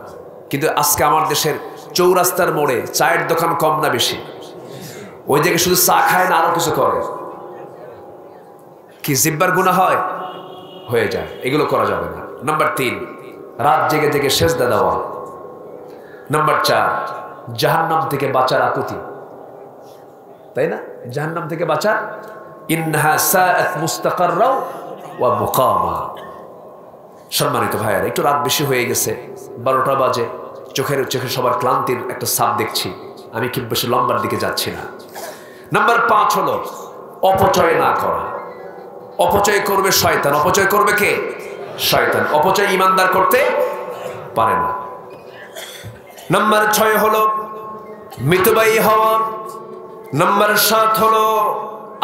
কিন্তু আজকে আমার দেশের চৌরাস্তার মোড়ে চায়ের দোকান কম না বেশি? ওই দিকে শুধু চা খায় না, আরো কিছু করে। কি জিব্বার গুনাহ হয়? হয়ে যায়, এগুলো করা যাবে না। নাম্বার 3, রাত জেগে জেগে সেজদা দেওয়া। নাম্বার 4, জাহান্নাম থেকে বাঁচার আকুতি, তাই না? জাহান্নাম থেকে বাঁচার, ইন্নাহা সাআত মুস্তাকাররা ওয়া মুকামা। সম্মানিত ভাইয়ারা, একটু রাত বেশি হয়ে গেছে, 12টা বাজে। চোখে সবার ক্লান্তির একটা ছাপ দেখছি। আমি খুব বেশি লম্বার দিকে যাচ্ছি না। নাম্বার 5 হলো অপচয় না করা। অপচয় করবে শয়তান। অপচয় করবে কে? শয়তান। অপচয় ইমানদার করতে পারে না। নাম্বার 6 হলো মিতব্যয়ী হওয়া। নাম্বার 7 হলো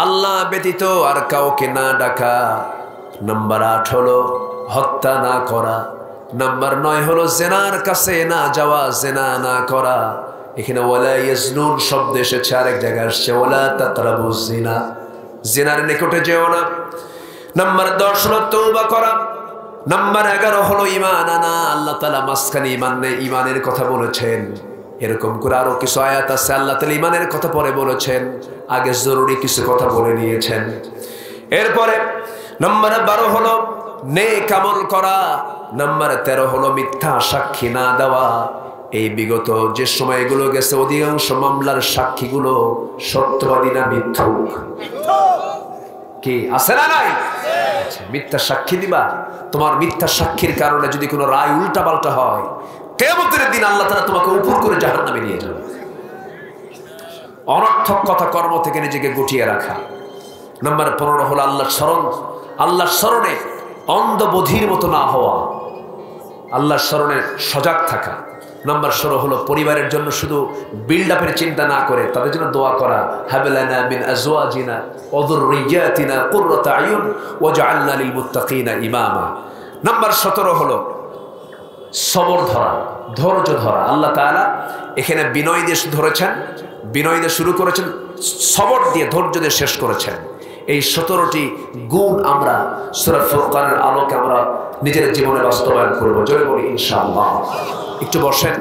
আল্লাহ ব্যতীত আর কাউকে না ডাকা। নাম্বার 8 হলো হত্যা না করা। নাম্বার 9 হলো জেনার কাছে না যাওয়া, জেনা না করা। এখানে ওয়ালা ইয়াজনুন শব্দ এসেছে, আরেক জায়গায় আসছে ওয়ালা তাকরাবুজ জিনা, জিনার নিকটে যেও না। নাম্বার 10 হলো তওবা করা। নাম্বার 11 হলো ঈমান আনা। আল্লাহ তাআলা মাঝখানে ঈমানের কথা বলেছেন। এরকম করে আরো কিছু আয়াত আছে, আল্লাহ তাআলা ঈমানের কথা পরে বলেছেন, আগে জরুরি কিছু কথা বলে নিয়েছেন। এরপরে নাম্বার 12 হলো নেক আমল করা। নাম্বার 13 হলো মিথ্যা সাক্ষী না দেওয়া। এই বিগত যে সময়গুলো গেছে অধিকাংশ মামলার সাক্ষীগুলো সত্যবাদী না মিথ্যুক? কি আছে না নাই? মিথ্যা সাক্ষী দিবা। তোমার মিথ্যা সাক্ষীর কারণে যদি কোনো রায় উল্টা পাল্টা হয়, কিয়ামতের দিন আল্লাহ তাআলা তোমাকে উপর করে জাহান্নামে নিয়ে যাবে। অনর্থক কথা কর্ম থেকে নিজেকে গুটিয়ে রাখা। নাম্বার 15 হলো আল্লাহর স্মরণ। আল্লাহর স্মরণে অন্ধ বধির মতো না হওয়া, আল্লাহর স্মরণে সজাগ থাকা। নাম্বার 16 হলো পরিবারের জন্য শুধু বিল্ড আপের চিন্তা না করে তাদের জন্য দোয়া করা, হাবলানা মিন আজওয়াজিনা ওয়া যুররিয়াতিনা কুররাতা আয়ুন ওয়াজআলনা লিল মুত্তাকিনা ইমামা। নাম্বার 17 হলো সবর ধরা, ধৈর্য ধরা। আল্লাহ তাআলা এখানে বিনয় দিয়ে ধরেছেন, বিনয় দিয়ে শুরু করেছেন, সবর দিয়ে ধৈর্য দিয়ে শেষ করেছেন। এই 17টি গুণ আমরা সূরা ফুরকানের আলোকে আমরা নিজের জীবনে বাস্তবায়ন করব। জয় বলি ইনশাআল্লাহ। একটু বসেন।